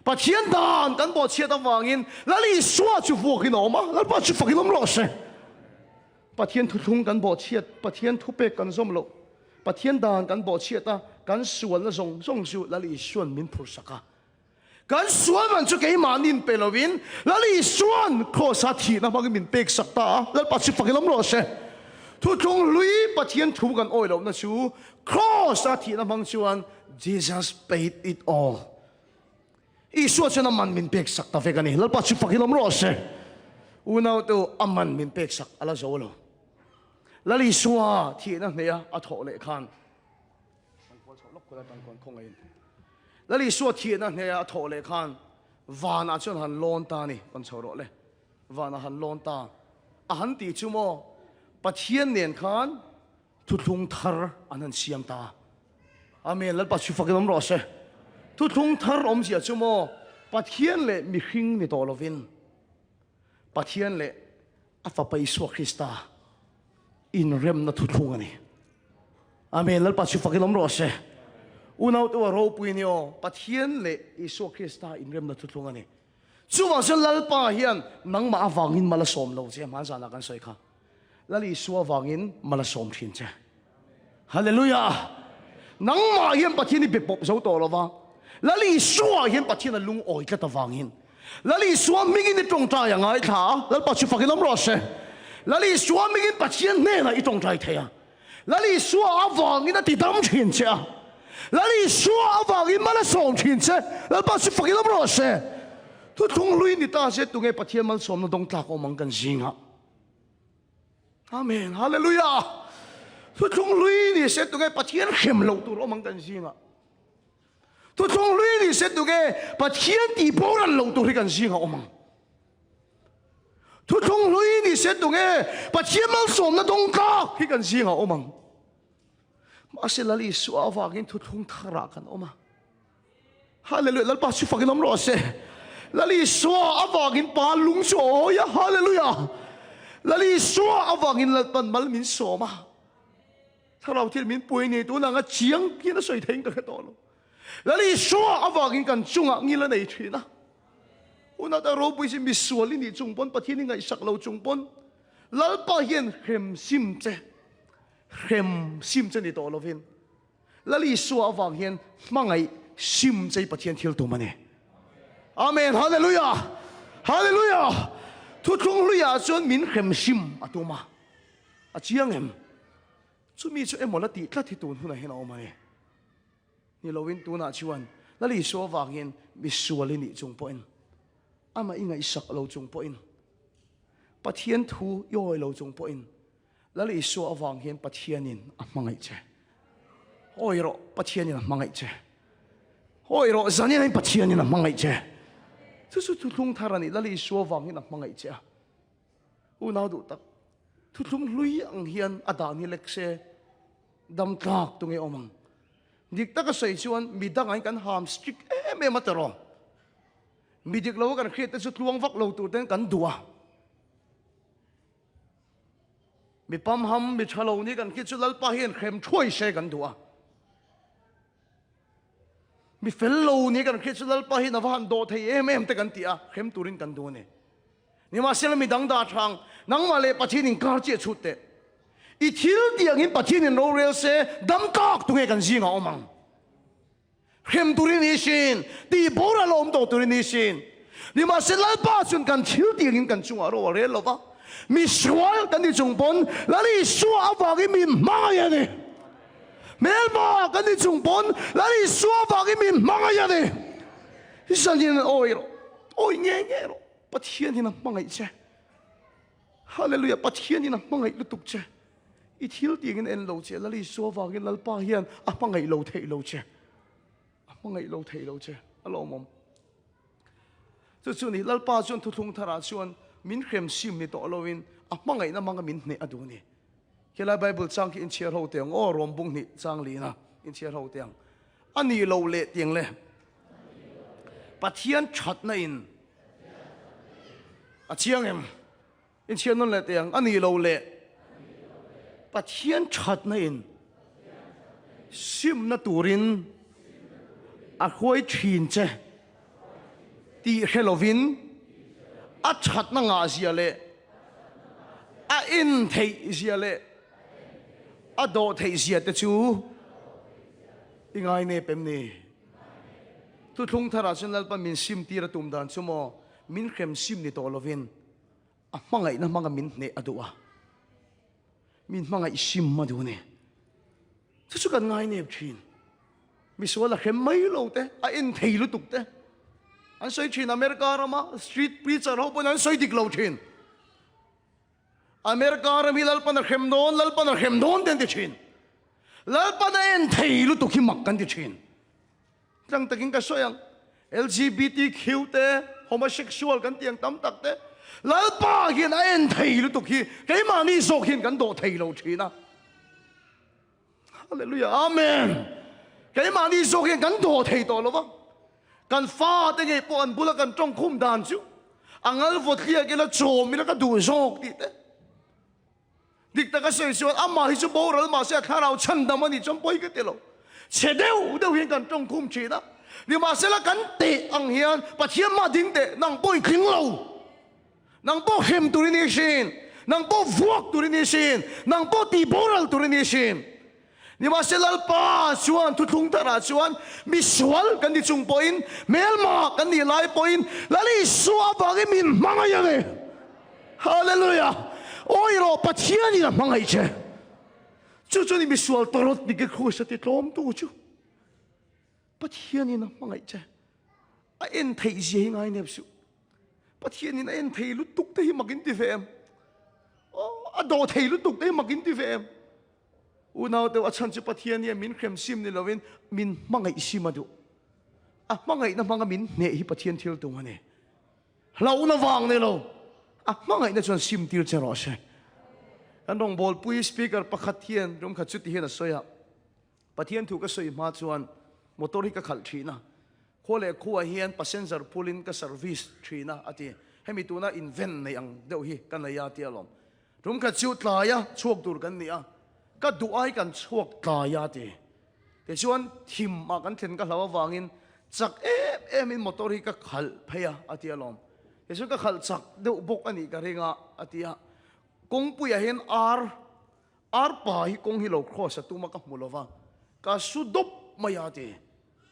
ปะเทียนดานกันบ่เชียตาวางินแล้วลีสวาจูฟัวกินออกมาแล้วปัจจุบันล้มรอเช่ปะเทียนทุงกันบ่เชียปะเทียนทุเปกันส้มโลปะเทียนดานกันบ่เชียตากันส่วนละส่งสูแล้วลีส่วนมินพุสกะกันส่วนมันจะเกี่ยมานินเปลวินแล้วลีส่วนโคสัตถีนะมันก็มินเปกสักตาแล้วปัจจุบันล้มรอเช่ทุกลุยปะเทียนทุกันโอ้ยเรานะชูโคสัตถีนะมันชวน Jesus paid it allอีส่วนนั้นมันมินเปกสักตาเฟกันนี่แล้วปัจจุบันเราไม่รู้เสียอุณเอาตัวอามันมินเปกสักอะไรจะโอโลแล้วอีส่วนที่นั่นเนี่ยอัฐโอเลขันแล้วอีส่วนที่นั่นเนี่ยอัฐโอเลขันวานาจนหันลอนตานี่กันชาวโรเลวานาหันลอนตาหันตีจุโมปัจเจียนเนียนขันทุกทุงทาร์อันนั้นเสียมตาอาเมนแล้วปัจจุบันเราไม่รู้เสียทุกทุงทาร์อมเสียชั่วโมปัทเทียนเล่มีขิงในตัวเราวินปัทเทียนเล่อาฟ้าไปสุขคริสต์อินเร็มนัทุกทุงอันนี้อาเมนแล้วปัจจุบันเราไม่รู้เสียอุณเอาตัวเราปุยเนียวปัทเทียนเล่อิสุขคริสต์อินเร็มนัทุกทุงอันนี้ชั่วโมงฉันลัลปาเฮียนนังมาฟังอินมาละสมเราเจ้ามันจะนักกันสวยค่ะแล้วอิสุฟังอินมาละสมทิ้งเจ้าฮาเลลูยานังมาเฮียนปัทเทียนนี่เป็นปบเจ้าตัวเราวะแล้วลีสัวเห็นปัจจัยนั้นลุงโอยก็ตะวังเห็นแล้วลีสัวไม่กินในตรงใจอย่างไรท่าแล้วปัจจุบันน้ำร้อนเสียแล้วลีสัวไม่กินปัจจัยเนี่ยนะอีตรงใจเทียแล้วลีสัวอาวังอินนั่นติดดำทิ้งเจ้าแล้วลีสัวอาวังอินมาละส่งทิ้งเจ้าแล้วปัจจุบันน้ำร้อนเสียทุกทงลุยนี่ตาเสียตรงไอ้ปัจจัยมันสมนั่นตรงตากอมังกันจริงอ่ะอาเมนฮาเลลูยาทุกทงลุยนี่เสียตรงไอ้ปัจจัยเข้มเหลาตัวอมังกันจริงอ่ะทุกทงลุยนี่เสร็จตัวแกปัจเจียนตีโบราณลงตัวที่กันสิงห์ออกมาทุกทงลุยนี่เสร็จตัวแกปัจเจียนมันสมนะตรงกลางที่กันสิงห์ออกมามาเสร็จแล้วอีสัวฝากินทุกทงทารากันออกมาฮาเลลูยาแล้วปัจจุบันน้ำร้อนเสแล้วอีสัวฝากินปลาลุงโซ่ยาฮาเลลูยาแล้วอีสัวฝากินแล้วปันมัลมินโซ่มาถ้าเราที่มินป่วยนี่ตัวนั้นก็เจียงกินแล้วสวยเท่งกันแค่ตัวแล้วลีสัวอาวังกันจุงอ่ะงี้ละในทีนะอุณาแต่เราไปสิมีส่วนลินี่จุงปนปะที่นี่ไงสักเราจุงปนแล้วปะเห็นเข้มซิมเจนี่ตัวเราเห็นแล้วลีสัวอาวังเห็นมังไงซิมเจปะเทียนเที่ยวตัวมันเองอาเมนฮาเลลูยาฮาเลลูยาทุกทงลุยาจนมินเข้มซิมอะตัวมาอะเจียงเอ็มจุมีจุเอ็มหมดละตีทัดที่ตัวหุ่นไหนเห็นเอามาเนี่ยนี่เราวินตัวน่าชวนแล้วลีสัววางเงินมิสัวลินี่จงปอยน์อามาอิงไงสักเราจงปอยน์ ปัทเทียนทูย่อยเราจงปอินแล้วเลยสัววางเห็นปัทเทียนินมังไงเจ้โอ้ยรอปัทเทียนินมังไงเจ้โอ้ยรอจันนี่ปัทเทียนินมังไงเจ้ทุกทุกลุงทารานี่แล้วเลยสัววางเห็นมังไงเจ้อุณาดูตักทุกลุงลุยอังเฮียนอดานี่เล็กเสดำตากตรงไอ้อมังดิกตะก็ใส่ชวนมีดังไงกันหามสตริกไม่มาตรอมีดิกเรากันเครียดแต่สุดลวงวักเราตัวเต้นกันดัวมีปั๊มหำมีชะโลนี่กันคิดสุดลัลปะเฮียนเข้มช่วยเชกันดัวมีเฟลโลนี่กันคิดสุดลัลปะเฮียนวันโดเทเอ็มแต่กันตีอะเข้มตุรินกันดัวเนี่ยนี่มาเสลมีดังดาทางนังมาเลปะที่นิงการเจียชุดเตอีทิลเดียงินปะที่นินโรเรลเซดำกากตุงเอกันจีงเอามังเข้มตุรินิชินตีโบราลมโตตุรินิชินนี่มาเสลลัลปะจนกันทิลเดียงินกันจุงอารอเรลลปะมีสวรรค์กันที่จงปนแล้วนี่สัวอวากิมีมังยังไงเมลบากันที่จงปนแล้วนี่สัวอวากิมีมังยังไงที่สัญญาณโอ้ยเงี้ยหรอปะเทียนที่นั่นมังไงเจ้ฮาเลลูยาปะเทียนที่นั่นมังไงลุตุกเจ้อีทิลตีกันเอ็นโลเจ้แล้วนี่สัวอวากิลัลปะเฮียนมังไงโลเทโลเจ้มังไงโลเทโลเจ้อัลลอฮ์มอมส่วนนี้ลัลปะชวนทุกทาราชวนมินเข้มซิมนี่ตัวเราวินมังไงนะมังก็มินเนี่ยอดูนี่แค่ละไบเบิลจังกินเชียร์เขาเตียงรวมบุ้งนี่จังลีนะอินเชียร์เขาเตียงอันนี้เราเละเตียงเลยปะเทียนชัดนะอินเชียงเอ็มอินเชียร์นั่นเละเตียงอันนี้เราเละปะเทียนชัดนะอินซิมนะตูรินคอยชินเจตีเฮโลวินชัดนังอาเซียเล่อินเทเซียเล่โดเทเซียแต่ชูยังไงเนี่ยเป็นนี่ทุกทุงทาราชนัลปะมินซิมตีระตุมดานชั่วโมมินเข้มซิมนี่ตัวลวินมังไงนะมังมินเนี่ยอดูอ่ะมินมังไงซิมมาดูเนี่ยทุกกันไงเนี่ยชินมิสวาละเข้มไม่รู้เต้อินเทลุตุกเต้อันใส่ชินอเมริกาเรามาสตรีทพรีเซอร์เขาเป็นอันใส่ดิกเราชินอเมริกาเรามีลัลปันเข้มโดนลัลปันเข้มโดนเต็มที่ชินลัลปันเอ็นเทลุตุกิมักกันที่ชินจังตะกินก็สวยง LGBTQ เต้ homosexual กันเตียงตั้มตักเต้ลัลปันกินเอ็นเทลุตุกิเกมานี่โซกินกันโดเทเราชินนะฮาเลลูยาอาเมนเกมานี่โซกินกันโดเทตัวเราวะกันฟ้าแต่ไงปอนบุลกันจ้องคุ้มดานจูอังอัลฟอดเลียกันละโจมีแล้วก็ดูโจกติดดิกตะก็เสียชวนอามาฮิจูโบรัลมาเสียข้าเราฉันดำมันนี่จำปอยกันเตลเฉดเดียวเห็นกันจ้องคุ้มชีนะนี่มาเสียละกันเตะอังเฮียนปัจเจียมาดิ้งเตะนางปอยขิงเรานางปอยเข็มตุรินิชินนางปอยฟวกตุรินิชินนางปอยตีโบรัลตุรินิชินนี่มาเสลัลปาชวนทุกทุงตราชวนมีสวลกันที่จุงปอยน์เมลมากันที่ไลปอยน์แล้วนี่สัวบากิมินมังไงยังไงฮาเลลูยาโอ้ยรอปัจเจียนี่นะมังไงเจ้จู่ๆนี่มีสวลตลอดนี่ก็คุยสติล้อมตัวจู่ปัจเจียนี่นะมังไงเจ้เอ็นไทยเสียงไงเนี่ยสุปัจเจียนี่นะเอ็นไทยลุตุกได้มากินที่เฟมโดไทยลุตุกได้มากินที่เฟมอุณาเตว่าฉันจะปะเทียนเนี่ยมินเข้มซิมนี่เราเว้นมินมังไงซิมาดูมังไงนะมังมินเนี่ยฮิปะเทียนทิลตรงนี้เราอุณาวางเนี่ยเรามังไงนะชวนซิมทิลเจรอใช่กันรองบอลปุยสปีกเกอร์ปะขัดเทียนรวมขัดจุดที่เห็นสวยปะเทียนถูกก็สวยมาชวนมอเตอร์ฮิกขัดทีนะขั้วเล็กขั้วเฮียนพาสเซนเจอร์พูลินก็เซอร์วิสทีนะอาทิให้มีตัวน่าอินเวนในอย่างเดียวฮีกันในยาเทียลมรวมขัดจุดลายชวกดูกันเนี่ยก็ดูไอ้กันชวกตายาดีแต่ชวนทิมมากันเห็นก็เราวางินจากมินมอเตอร์ฮีก็ขัลพยาอาทิตย์ลมแต่ชวนก็ขัลจากเดือบกอันนี้ก็เรียกอาทิตย์กงปุยเห็นอาร์ป่าฮีกงฮิโลครอสตุมากับมุลวาก็สุดบไม่อาทิตย์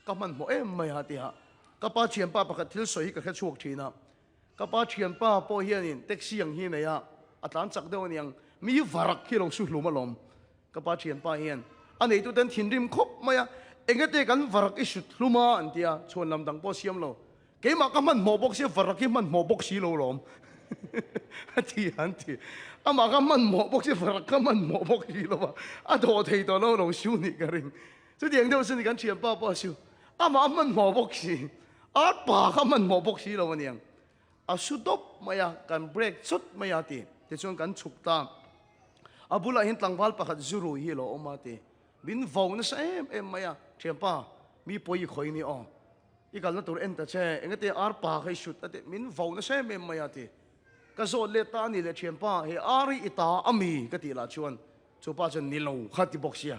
ก็มันโมไม่อาทิตย์ก็ป้าเชียนป้าปกติลสวยก็แค่ชวกทีนะก็ป้าเชียนป้าพอเฮียนินเท็กซี่ยังเฮียเนี่ยอัตลันจากเดียวนี่ยังมีวารักฮิโลสุดลุมาลมก็ป้าเชียนป้าเฮียนอันนี้ตัวเดินถิ่นริมคบมาเองก็เด็กันวารักอิสุดลุมาอันเดียชวนลำดังป้อเสียมโลเกี่ยมาก็มันหมอบกเสียวารักที่มันหมอบกสีโลลม thì hắn thì mà cái mình mỏ bốc chứ phải cái mình mỏ bốc gì đâu mà đồ thì đồ nó lâu siêu nị cái rình chứ tiếng đâu xin cái chuyện bao siêu mà mình mỏ bốc gì bà cái mình mỏ bốc gì đâu mà niang suốt đốt mày cần break suốt mày thì chúng cần chụp ta bula hin tlang val pakhat zuru hi lo omate bin vau na sa em maya chempa mi poi khoi ni o ikal na tur enta che engate ar pa khai shut ate min vau na sa em maya te ka zo le ta ni le chempa he ari ita ami ka ti la chuan chu pa chen ni lo khati boxia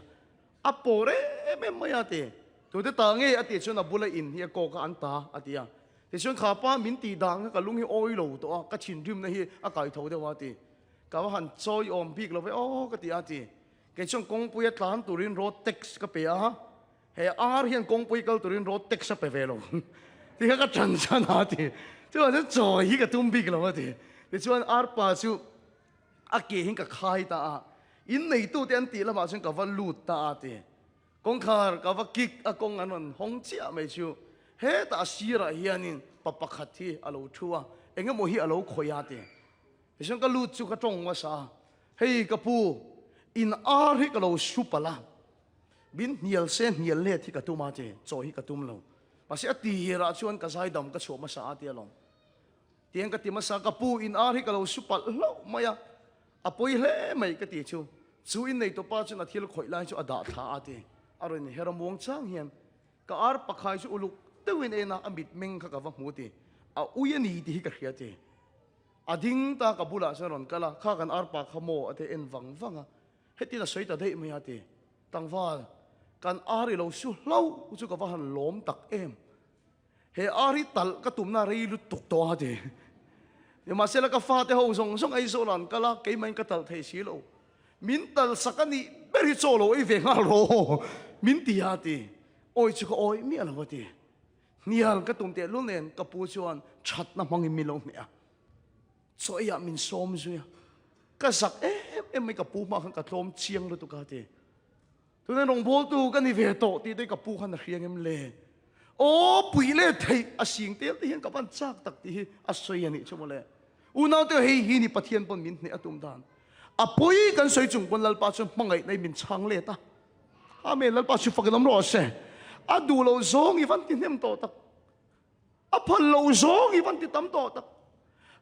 apore em maya te tu te ta nge ate chuan bula in hi ko ka anta atia te chuan kha pa min ti dang ka lung hi oi lo to ka chin rim na hi a kai tho de wa te cả hắn chơi ôm big lo vậy cái gì à cái trong công bùi tán turin road tax cái bể á hay hiện công bùi cái turin road tax cái bể luôn thì cái chân chân à chứ là chơi cái tum big lo thì cho anh pa chú cái hiện cái khai ta in này tu tiên tỷ là mà chúng cái vật lụt ta công khar cái vật kik công anh hong chia mấy chú ta xí ra hiện bắp khát thì alo chua anh em mua hi alo khoi à isang kalut su katong wasa hey kapu in hi kalo supala bin nial sen nial le thi katuma che cho hi katum lo pasi ati ra chuan ka sai dam ka choma sa ati along tiang ka timasa kapu in hi kalo supal lo maya apoi le mai ka ti chu in nei to pa chu na thil khoi lai chu ada tha ati aron heramong chang hian ka pakhai chu uluk tewin ena amit meng kha ka wa mu ti uyani ti ka khia ti ading ta kabula saron kala kha kan arpa khamo ate en wanga heti na soita dei me ate tangwa kan ari lo su lo chu ka han lom tak em he ari tal ka tumna rei lu tuk to ate ni ma sela ka fa te ho song ai so lan kala ke main ka tal thei si lo min tal sakani beri cholo e ve nga ro min ti ate oi chu ko oi mi ala wate nial ka tum te lu nen ka pu chuan chat na mangi mi lo ne so ya min som zuya ka sak em mai ka pu ma khan ka tlom chiang lu tu ka te tu na rong bol tu ka ni ve to ti de ka pu khan riang em le pui le thei a sing te ti hian ka ban chak tak ti a soi ani chumole unaw te hei hi ni pathian pon min ne atum dan a pui kan soi chung pon lal pa chu mangai nei min chang le ta amen lal pa chu fakanam ro se a du lo zong i van ti nem to tak a phal lo zong i van ti tam to tak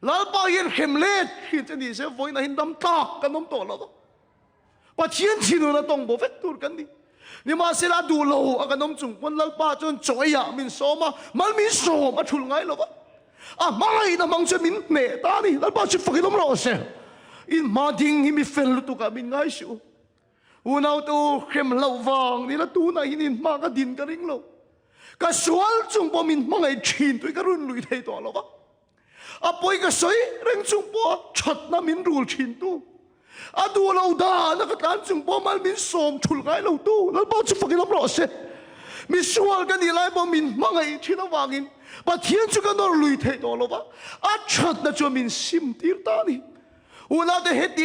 lalpa yen hemlet hi chani se voi na hindam tak kanom to lo pa chien chinu na tong bo vet tur kan ni ma se la du lo akanom chung pon lalpa chon choya min soma mal min som a thul ngai lo ba mai na mang che min ne ta ni lalpa chi fakinom ro se in ma ding hi mi fel lu tu ka min ngai shu unaw tu hem lo wang ni la tu na hinin ma ka din ka ring lo ka sual chung po min mangai chin tu ka run lui thei to lo ba apoi ka soi reng chung po chat na min rul chin tu adu lo da na ka tan chung po mal min som thul ngai lo tu lal ba chu fakin ro se mi sual ka ni lai po min mangai chin awangin pa thian chu ka nor lui thei to lo ba chat na chu min sim tir ta ni una de heti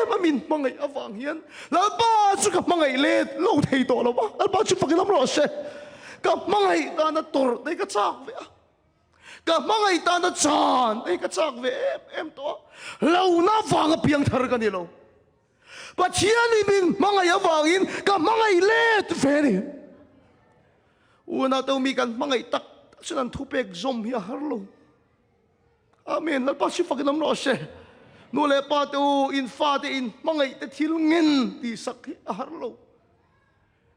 ma min mangai awang hian lal ba chu ka mangai le lo thei to lo ba lal ba chu fakin ro se ka mangai ta na tor dei ka chak ve ka mangai ta na chan ei ka chak ve em to lo na wang a piang thar ka ni lo pa chiani min mangai awangin ka mangai let ve ni una to mi kan mangai tak sunan thupek zom hi har lo amen la pa si fakinam ro se no le pa to in fa te in mangai te thil ngin ti sak hi har lo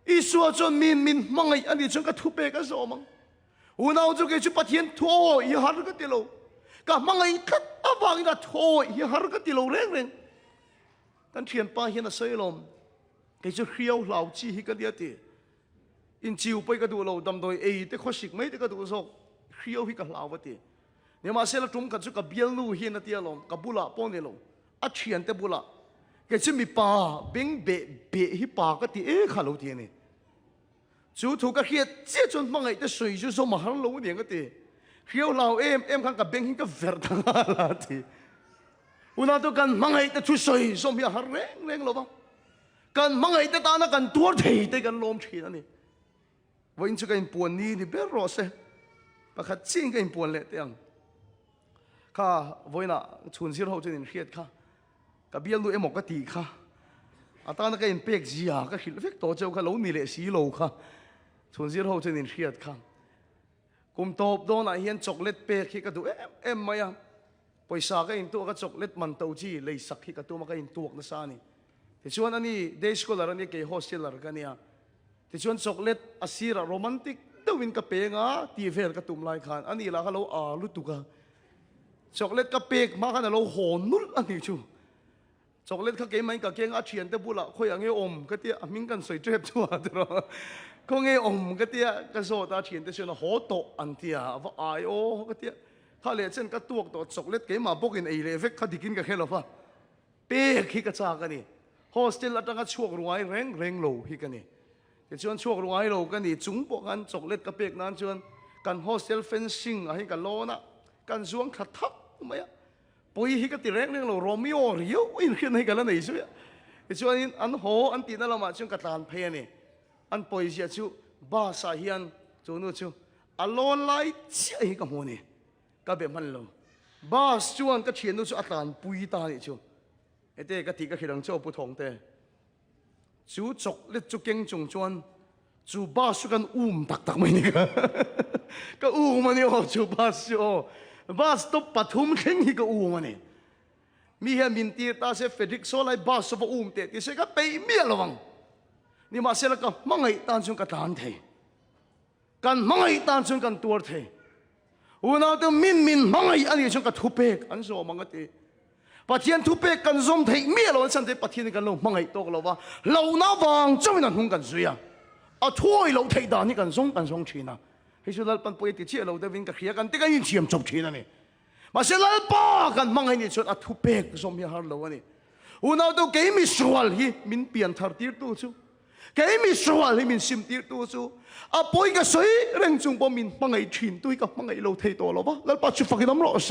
isua chon min mangai ani chung ka thupek ka zomang unaw chu ke chu pathian tho i har ka tilo ka mangai khat awang na tho i har ka tilo reng kan thian pa hian a soilom ke chu hriau hlau chi hi ka dia ti in chiu pai ka du lo dam doi ei te khosik mai te ka du so hriau hi ka hlau wa ti ne ma sela tum ka chu ka bial nu hi na ti alom ka bula pon ne lo a thian te bula ke chu mi pa beng be hi pa ka ti khalo ti ni chú thu ka khiat chia chon mangai te soi chu so ma har lo ni nga ti hiao lao em khang ka beng hin ka ver thang la ti una to kan mangai te chu soi so mi har reng lo ba kan mangai te ta na kan tur thei te kan lom thi ani voin chu kan puan ni ber ro se pakhat ching kan puan le te ang ข้าวันน่ะชวนสิเราจะนินเครียดข้ากับเบี้ยลุยหมกกติข้าอาตานักเอ็นเป็กจีก็ขิลเฟกโตเจ้าข้าเรามีเลสีโลข้าชวนสิเราจะนินเครียดข้ากุมตบโดนไอ้เฮียนช็อกโกแลตเป็กที่ก็ดูเอ็มมายังปอยสาก็อินตัวก็ช็อกโกแลตมันเต้าจีเลยสักที่ก็ตัวมาก็อินตัวนักษานี่แต่ชวนอันนี้เดชก็ลารันนี่เกี่ยวโฮสเทลลาร์กันเนี่ยแต่ชวนช็อกโกแลตอาศิระโรแมนติกตัววินกับเปงอ่ะตีเฟลกับตุ่มลายขานอันนี้ละก็เราลุตุกะช็อกโกแลตกับเปกมากันเราโหนุลอันนี้ชูช็อกโกแลตข้าเกมันกับเกงอาเชียนแต่บุละค่อยอย่างเงี้ยอมก็เตี้ยมิงกันสวยเจ็บชัวร์ตัวก็เงี้ยอมก็เตี้ยก็โซตาเชียนแต่ชวนโหโตอันเตี้ยว่าไอโอก็เตี้ยข้าเลยเช่นก็ตัวตัวช็อกโกแลตเกมาบอกกินไอเลยเฟกข้าดิกินกับแค่เราฟ้าเปกฮิกระจากกันนี่โฮสเทลละตั้งก็ช่วงรวยเร่งโลฮิกันนี่แต่ชวนช่วงรวยโลกันนี่จุงปกันช็อกโกแลตกับเปกนั้นชวนกันโฮสเทลเฟนซิ่งอะไรกันโลนะกันช่วงขัดทับไม่อะปุยฮิกติเร่งเราโรมิโอเรียวอินขึ้นให้กันแล้วไหนช่วยแต่ชวนอันโหอันตีนั่นเรามาช่วงกระตานเพนี่อันปุยเสียชูบาสาฮิอันจูนู้ชูอโลนไลเชี่ยฮิกับโมนี่กับแบบมันเราบาสชวนก็เชียนนู้ชูอัตานปุยตานี่ชูไอเต้ก็ตีก็ขีดังเจ้าผู้ทองเต้ชูจกเล็ดจุกเก่งจงชวนจูบาสกันตักไม่นี่ก็มันนี่โอ้จูบาสโอบาสตบปฐุมเข่งฮิก็มันนี่มีเฮมินตีตาเซเฟดิกโซไลบาสฟเตะที่เสกไปเมียระวังนี่มาเสละก็มังไงตานชนกันตานเทกันมังไงตานชนกันตัวเทอุณาเตมินมังไงอันนี้ชนกันทุเปกอันโซมังกติปะเทียนทุเปกกันซอมเทเมียเราสันเทปะเทียนกันลงมังไงโตกันเราว่าเราหน้าวังเจ้าหน้าหุ่นกันสุยอ่ะถ้วยเราเทดานี่กันซงชีนะให้สุดแล้วปันปุยติดเชี่ยเราได้วินกับเขียกันที่กันยินเชี่ยมจบชีนะนี่มาเสร็จแล้วป้ากันมังไงนี่ชุดทุเปกซอมยาฮาร์โลวนี่อุณาตัวเกมิสวลฮีมินเปลี่ยนทาร์ตีร์ตัวชูเกมิสวลฮีมินซิมตีร์ตัวชูปุยก็สวยเร่งจุงปมินมังไงชินตัวกับมังไงเราเทตัวเราปะแล้วปัจจุบันน้ำร้อนเส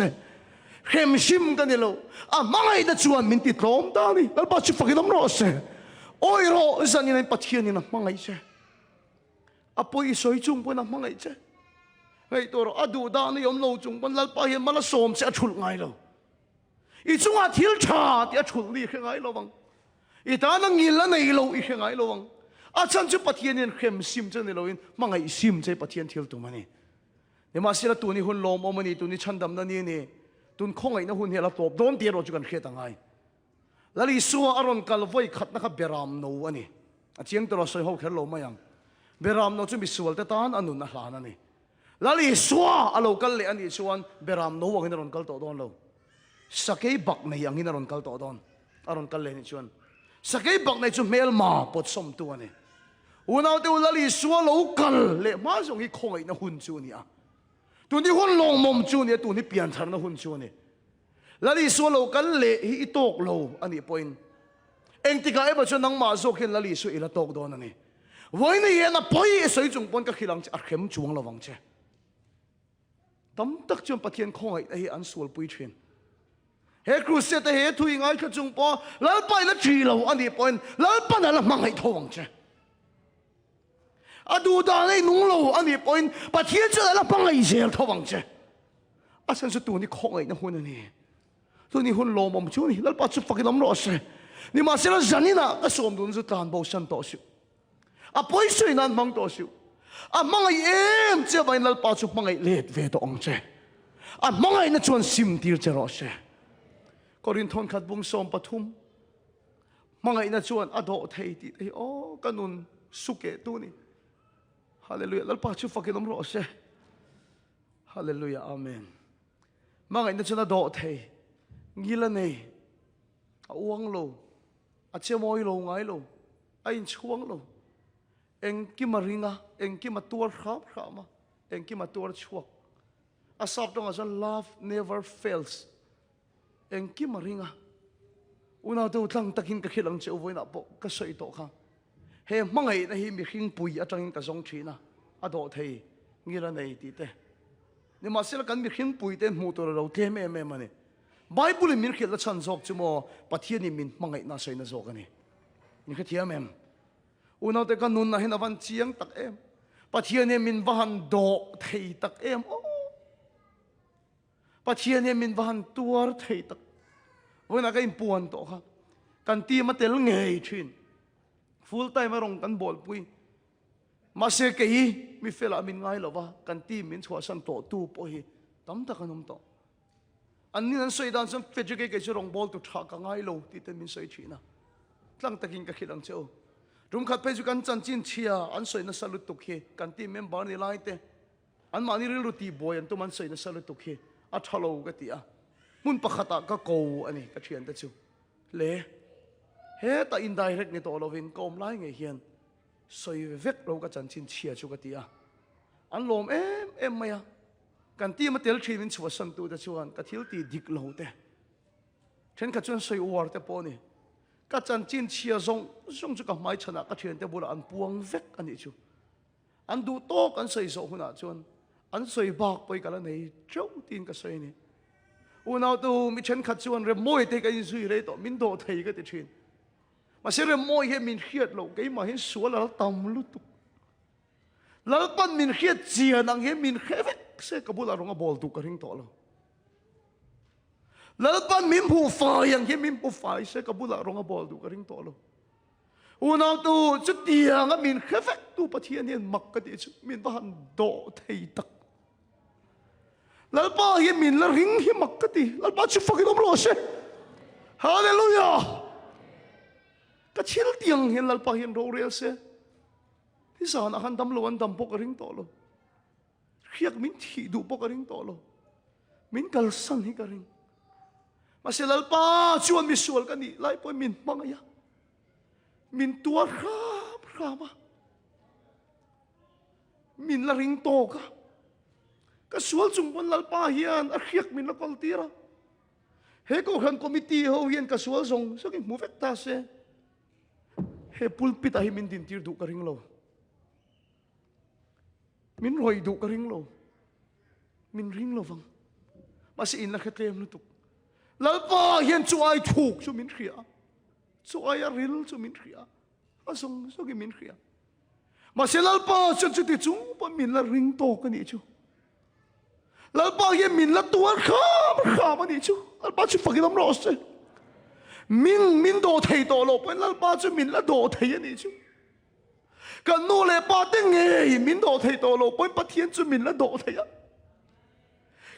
เข้มชิมกันนี่เรามังไงนั่นชวนมินติดล้อมตานี่แล้วปัจจุบันน้ำร้อนเสโอ้ยรอสันนี่นั่นปัจเจียนี่นะมังไงเสปุยสวยจุงปนมังไงเสเฮ้ยตัวเราดูด้านนี้ยอมเราจุงปนแล้วไปเห็นมันละสมเสียชุดไงเราอีจุงทิลชาที่ชุดนี่แค่ไงเราบังอีตานั่งยินแล้วในเราอีแค่ไงเราบังฉันจะปะเทียนเนี่ยเข้มซิมจะในเราอินมังไงซิมจะปะเทียนทิลตัวมันนี่เนี่ยมาเสียตัวนี้หุ่นลมมันนี่ตัวนี้ฉันดำนั่นนี่ตุนคงไอ้นั่นหุ่นเฮลับตัวโดนเตียเราจุกันเครียดตั้งไงแล้วลิสัวอารมณ์กัลไว้ขัดนะครับเบรามโนอันนี้เชียงตัวเราใส่หัวแค่ลมมายังเบรามโนจะมีส่วนแต่ตานอันนู้นนะหลานนี่แล้วลิสัวอารมณ์กัลเลยอันนี้ส่วนเบรามโนว่ากินอารมณ์กัลตัวโดนเราสักไอ้บักในยังกินอารมณ์กัลตัวโดนอารมณ์กัลเลยนี่ส่วนสักไอ้บักในจุดเมลมาปดสมตัวนี่อุณาเตวแล้วลิสัวเรากัลเลยมาส่งอีคงไอ้นั่นหุ่นจูนี่อ่ะตัวนี้หุ่นลงมุมจูนี่ตัวนี้เปลี่ยนทางนั่นหุ่นจูนี่แล้วลิสัวเรากัลเลยอีโตกเราอันนี้พอยน์เองที่กายบัจนังมาโซกินแล้วลิสัวอีละโตกโดนนี่วันนี้นะพอยสวยจุงปนก็ขีหลังจะเข้มจวงระวังเช่ตั้มตักจนปะเทียนคงไอ้อันสวลปุยเชนเฮครูเซตเฮทุยง่ายขจุงปอแล้วไปแล้วจีเราอันนี้พอยน์แล้วปนอะไรมังไอ้ทวังเช่ดูตาในนุ่งเราอันนี้พอยน์ปะเทียนจะแล้วมังไอ้เสียทวังเช่ฉันสุดตัวนี้คงไอ้นั่นหุ่นนี่ตัวนี้หุ่นโลมจูนี่แล้วปัจจุบันน้ำร้อนเช่นี่มาเสียแล้วจันนี่นะก็สมดุลสุดทานบ่ฉันต่อสู้ปุยสวยนั่นมังต่อสู้มังไอ้เจ้าไปนั่นปัจจุบังไอ้เล็ดเวทองเช่มังไอ้นั่นชวนซิมตีร์เจรอเช่ก็รินทอนขัดบุงสมปฐุมมังไอ้นั่นชวนอดอเทติโอ้กันนุนสุเกตุนี่ฮาเลลูยาแล้วปัจจุบันน้ำร้อนเช่ฮาเลลูยาอาเมนมังไอ้นั่นชวนอดอเทงี้ละเนี่ยอ้วงโลเจ้ามอยโลไงโลไอ้ช่วงโลเอ็งกิมาริงะเอ็งกิมาตัวครับมาเอ็งกิมาตัวช่วงสับตรงนั้น love never fails เอ็งกิมาริงะอุณาตัวตั้งตะกินกะขิลังเจ้าไว้นะบอกก็สวยโตค่ะเฮ้มังไงนะเฮ้มีขิงปุยจังกะสงชีนะดอเทงี้ละเนี่ยตีเต้เนี่ยมาเสละกันมีขิงปุยเต้หมูตัวเราเต้แม่มันเนี่ยไบเบิลมีเขียนละชันจอกจุโมปะเทียนนี่มินมังไงน่าใส่น่าจอกกันนี่นี่คือเทียมเอ็มอุณาเตกันนุนนะเห็นวันเชียงตักเอ็มปะเทียนนี่มินวันโดเทตักเอ็มโอ้ป pathian he min van tuar thei tak wena ka in puan to kha kan ti ma tel ngei thin full time rong kan bol pui ma se ke hi mi fela min ngai lova kan ti min chua san to tu po hi tam ta kanom to an ni an soi dan sam fe ke rong bol tu tha ka ngai lo ti ten min soi thina tlang takin ka khilang cheu rum khat pe ju kan chan chin chia an soi na salut tu khe kan ti member ni lai te an mani ril ru ti boy an tu man soi na salut tu khe a thalo ka ti a mun pakhata ka ko ani ka thian ta chu le he ta indirect ni to lovin kom lai nge hian soi vek ro ka chan chin chia chu ka ti a an lom em maya kan ti ma tel thin min chwa san tu da chuan ka thil ti dik lo te then ka chuan soi war te po ni ka chan chin chia zong chu ka mai chana ka thian te bula an puang vek ani chu an du to kan soi zo huna chuan an soi bak poi kala nei chau tin ka soi ni unau tu mi chen khat chuan re moi te ka in sui re to min do thei ka ti thin mà sẽ làm mọi hiện mình khiết lâu cái mà hiện số là tầm lúc tục là ban mình khiết chia năng hiện mình khép sẽ có bữa là rong bol tục cái hình to lo là ban mình phù phai yang hiện mình phù phai sẽ có bữa là rong bol tục cái hình to lo nào tu chút tiền á mình khép tu bắt hiện hiện mặc cái gì mình ban độ thầy tắc là ban hiện mình là hình hiện mặc cái gì là ban chụp cái đó lo sẽ hallelujah cái chiếc tiếng hiện là bao hiện đồ real se thì sao nó han đâm lo anh đâm bốc cái ring to lo khiết mình chỉ đủ bốc cái ring to lo mình cần săn hi cái ring mà sẽ là bao chuan mình sual cái này lại bôi mình mang ai mình tua khá mà mình là ring to cả cái sual chung vẫn là bao hiện khiết mình là con tira he ko khan committee ho hiện cái sual zong sao cái mua vét ta se he pulpit ahi min din tir du ka ring lo min roi du ka ring lo min ring lo vang ma si in la khetlem nu tuk lalpa hian chu ai thuk chu min khria chu ai a ril chu min khria a song so ki min khria ma se lalpa chu chu ti chung pa min la ring to ka ni chu lalpa hian min la tuar kham ani chu lalpa chu fakilam ro se min đồ thầy tổ lộ bên lal ba chú min là đồ thầy anh chú cái nô lệ ba tiếng nghe min đồ thầy tổ lộ bên bắt thiên chú min là đồ thầy á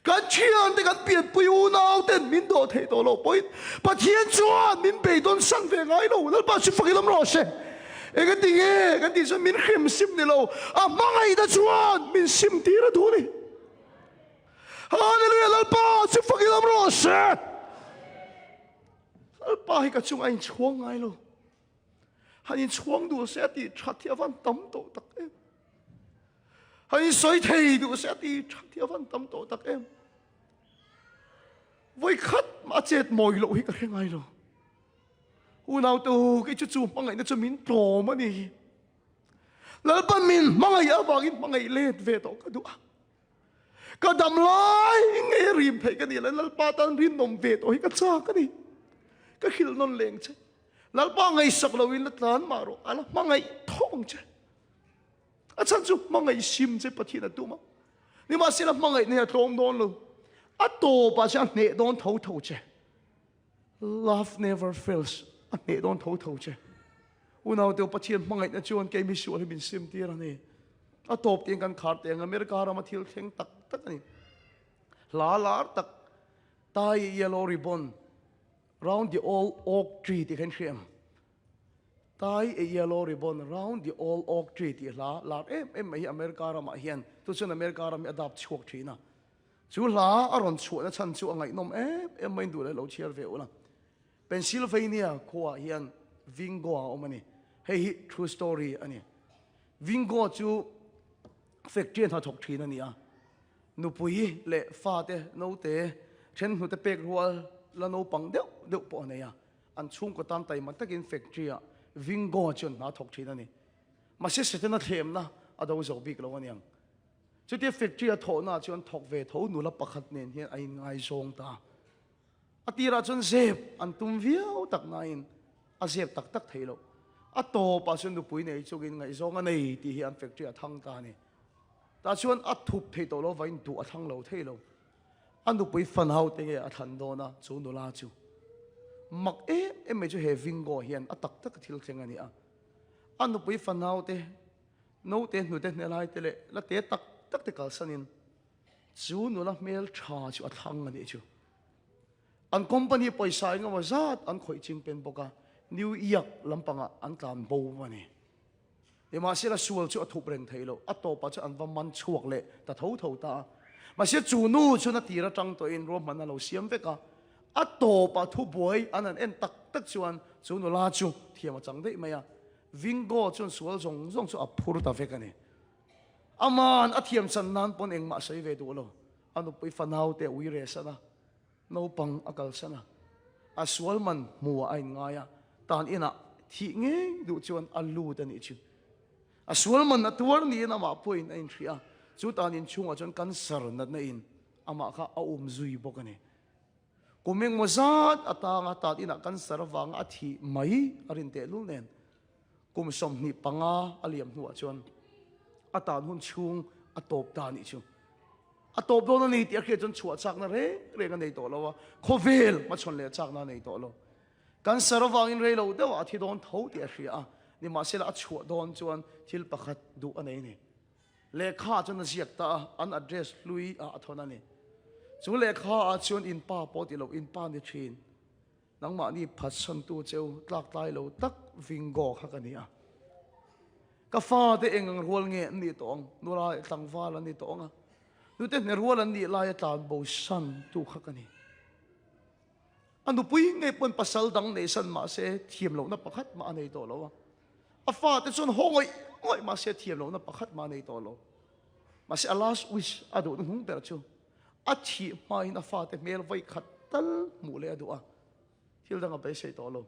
cái chuyện thì cái biệt bùi u nào tên min đồ thầy tổ lộ bên bắt thiên chú min bị đón sanh về ngay lâu lal ba chú phải làm rõ se cái tiếng nghe cái tiếng chú min khiêm sim này lâu à mang ai đã chú min sim tí ra thôi đi hallelujah lal ba chú phải làm rõ se ba cái chung anh chuông ngay luôn, anh chuông đủ sẽ đi chặt theo văn tấm tổ tắc em, anh soi thầy đủ sẽ đi chặt theo văn tấm tổ tắc em, với khát mà chết mồi lộ hết cái ngay luôn, nào từ cái chú mang ngày nó cho mình tổ mà đi, lỡ ban mình mang ngày ở bằng mang ngày lên về tổ cái đủ, cái đầm lại nghe rìm thấy cái này lỡ ba tan rìm nồng về tổ cái cha cái này cái khil non leng che lal pa ngai sak lo in tlan maro ala ma ngai thong che a chan chu ma ngai sim che pathina tu ma ni ma sila ma ngai ne thong don lo a to pa cha ne don thau che love never fails a ne don thau che unau te pathian ma ngai na chuan ke mi su bin sim ti ra ne a top tiang kan khar tiang america ra ma thil theng tak ani la tak tai yellow ribbon round the old oak tree thì khen xem tai a yellow ribbon round the old oak tree thì la em mấy America ra mà hiền tôi xin America ra mới adapt chuộc tree na chú la ở ron chuộc nó chân chú ngay nom em mấy đứa lại lâu chia về ula Pennsylvania khoa hiền Vingo ông anh hey true story anh Vingo chú factory thằng chuộc tree na nia nupui lệ pha te nô te chen hu te pek rual là nô bằng đeo bộ này à anh chung có tam tay mà tất nhiên factory à Vingo chun na thọc chi này mà sẽ nó thêm na ở đâu rồi bị cái lo anh em chứ cái factory à thọ na chun thọc về thọ nụ là bạc nên hiện anh ngay song ta à tira chun zep anh tum viau tak nain à zep tak thấy lo à to pa chun du pui này chugin ngay song anh này thì hiện factory à thăng ta này ta chun à thụp thấy to lo vain tu à thăng lo thấy lo anh nu bui phân hậu thế cái thành đó na chú nu la chú mặc em mấy chú hệ vingo hiền tắc tắc thiêu chăng anh anh nu bui phân hậu thế nấu thế nu thế này lại thế lệ là thế tắc tắc thế cả sanin chú nu la mail cha chú thang anh chú anh company paisa anh mà zat anh khởi chim pen boka New York lampanga anh làm bầu mà nè để mà sẽ là sual chú thu bền thấy lo at to pa chú anh vam man chuộc lệ ta thấu thấu ta mà sẽ chú nu chú na tira trăng to in rom man lo xiêm về cả at to pa thu boy anh en tak tak chú nu la chú thì mà chẳng đấy mày à vingo chú sual zong zong chú apur ta về cái này aman at hiểm san nan pon eng ma sei về đủ lo anh nu pai fan hau te ui re sana no pang akal sana a sual man mua ai ngaya tan ina thi nge du chuan alu ta ni chu a sual man na tuar ni na ma point in thria chu tan in chunga chon kan sar na na in ama kha a zui bokani kumeng mo zat atanga tat ina kan sar wang a thi mai arin te lu nen kum som ni panga aliam huwa chon atan hun chung atop ta ni chu atop do na ni ti akhe chon chua chak na re ga nei to lo khovel ma chon le chak na nei to lo kan sarawang in rei lo de wa thi don tho ti a ni ma sela a chua don chuan thil pakhat du anei ni le kha chon na siak ta an address lui a thona ni chu le kha a chuan in pa po ti lo in pa ni thin nang ma ni phat san tu cheu tlak tai lo tak vingo kha ka ni a ka fa te eng rual nge ni tong nura tang va la ni tong a nu te ne rual an ni la ya tan bo san tu kha ka ni anu pui nge pon pasal dang ne san ma se thiam lo na pakhat ma nei to lo a fa te chon hongoi oi ma se thiam lo na pakhat ma nei to lo ma se last wish adu hung per chu a thi mai na fa te mel vai khat tal mu le adu a thil dang a pe se to lo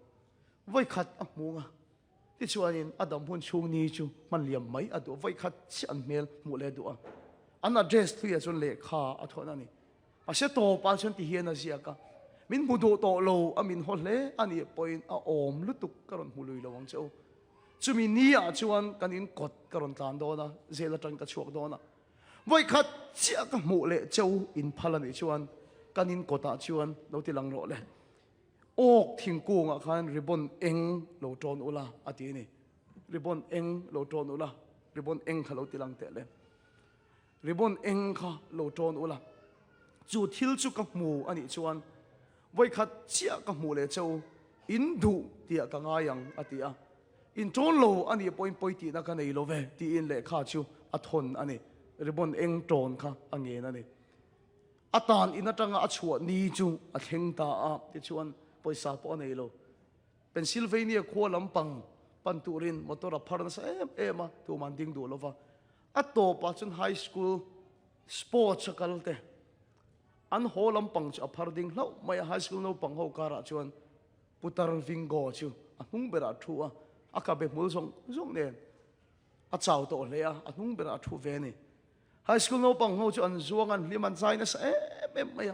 vai khat a mu nga ti chuanin adam hun chung ni chu man liam mai adu vai khat chi an mel mu le adu a an address tu ya chon le kha a thona ni a se to pa chon ti hian a zia ka min mu do to lo amin hol le ani point a om lutuk karon hului lawang chau chumi ni a chuan kanin kot karon tan do na zela tang ka chuak do na voi khat chia ka mu le chau in phalani chuan kanin kota chuan lo ti lang ro le ok thingkung a khan ribon eng lo ton ula ati ni ribon eng lo ton ula ribon eng khalo ti lang te le ribon eng kha lo ton ula chu thil chu ka mu ani chuan voi khat chia ka mu le chau in du tia ka nga yang atia in ton lo ani point point ti na ka nei lo ve ti in le kha chu a thon ani ribon eng ton kha ange na ni atan in atanga a chhuat ni chu a theng ta a ti chuan poisa po nei lo Pennsylvania kho lampang panturin motora pharna sa ema tu man ding du lova ato pa chun high school sports kalte an holam pang cha pharding lo mai high school no pang ho kara chuan putar vingo chu a hung bera thua aka be mul zong ne a chau to le a hung bera thu ve ni high school no pang ho chu an zuang an liman zai na sa em mai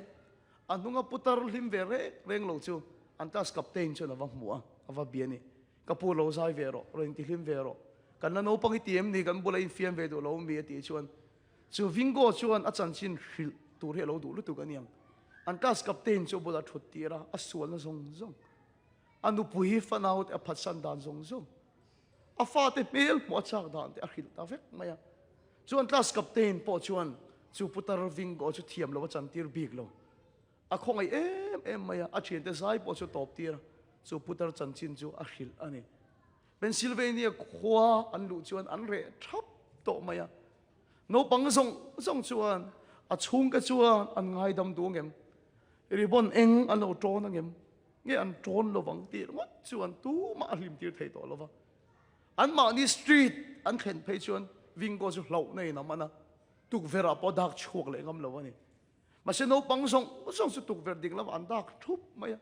an hunga putar lim ve reng lo chu an tas captain chu na wa mu a wa bi ni ka pu lo zai ve ro ren ti lim ve ro kan na no pang i tiem ni kan bulai fiam ve do lo mi ti chuan chu vingo chuan a chan chin hril tur he lo du lu tu kan yang an tas captain chu bola thut tira a sual na zong anu pui fan out a phat san dan zong a fa te mel mo chak dan te a khil ta vek maya chuan tas captain po chuan chu putar vingo chu thiam lo chan tir big lo a khong ai em maya a thien te sai po chu top tir chu putar chan chin chu a khil ani Pennsylvania khwa an lu chuan an re thap to maya no pang zong chuan a chung ka chuan an ngai dam du ngem ribon eng an lo tron ngem nge an tron lo wang ti ngot chuan tu ma lim tir thei to lova an ma ni street an khen phei chuan vingo chu hlo nei na mana tuk vera po dak chuak le ngam lo ani ma se no pang zong su tuk ver ding lam an dak thup maya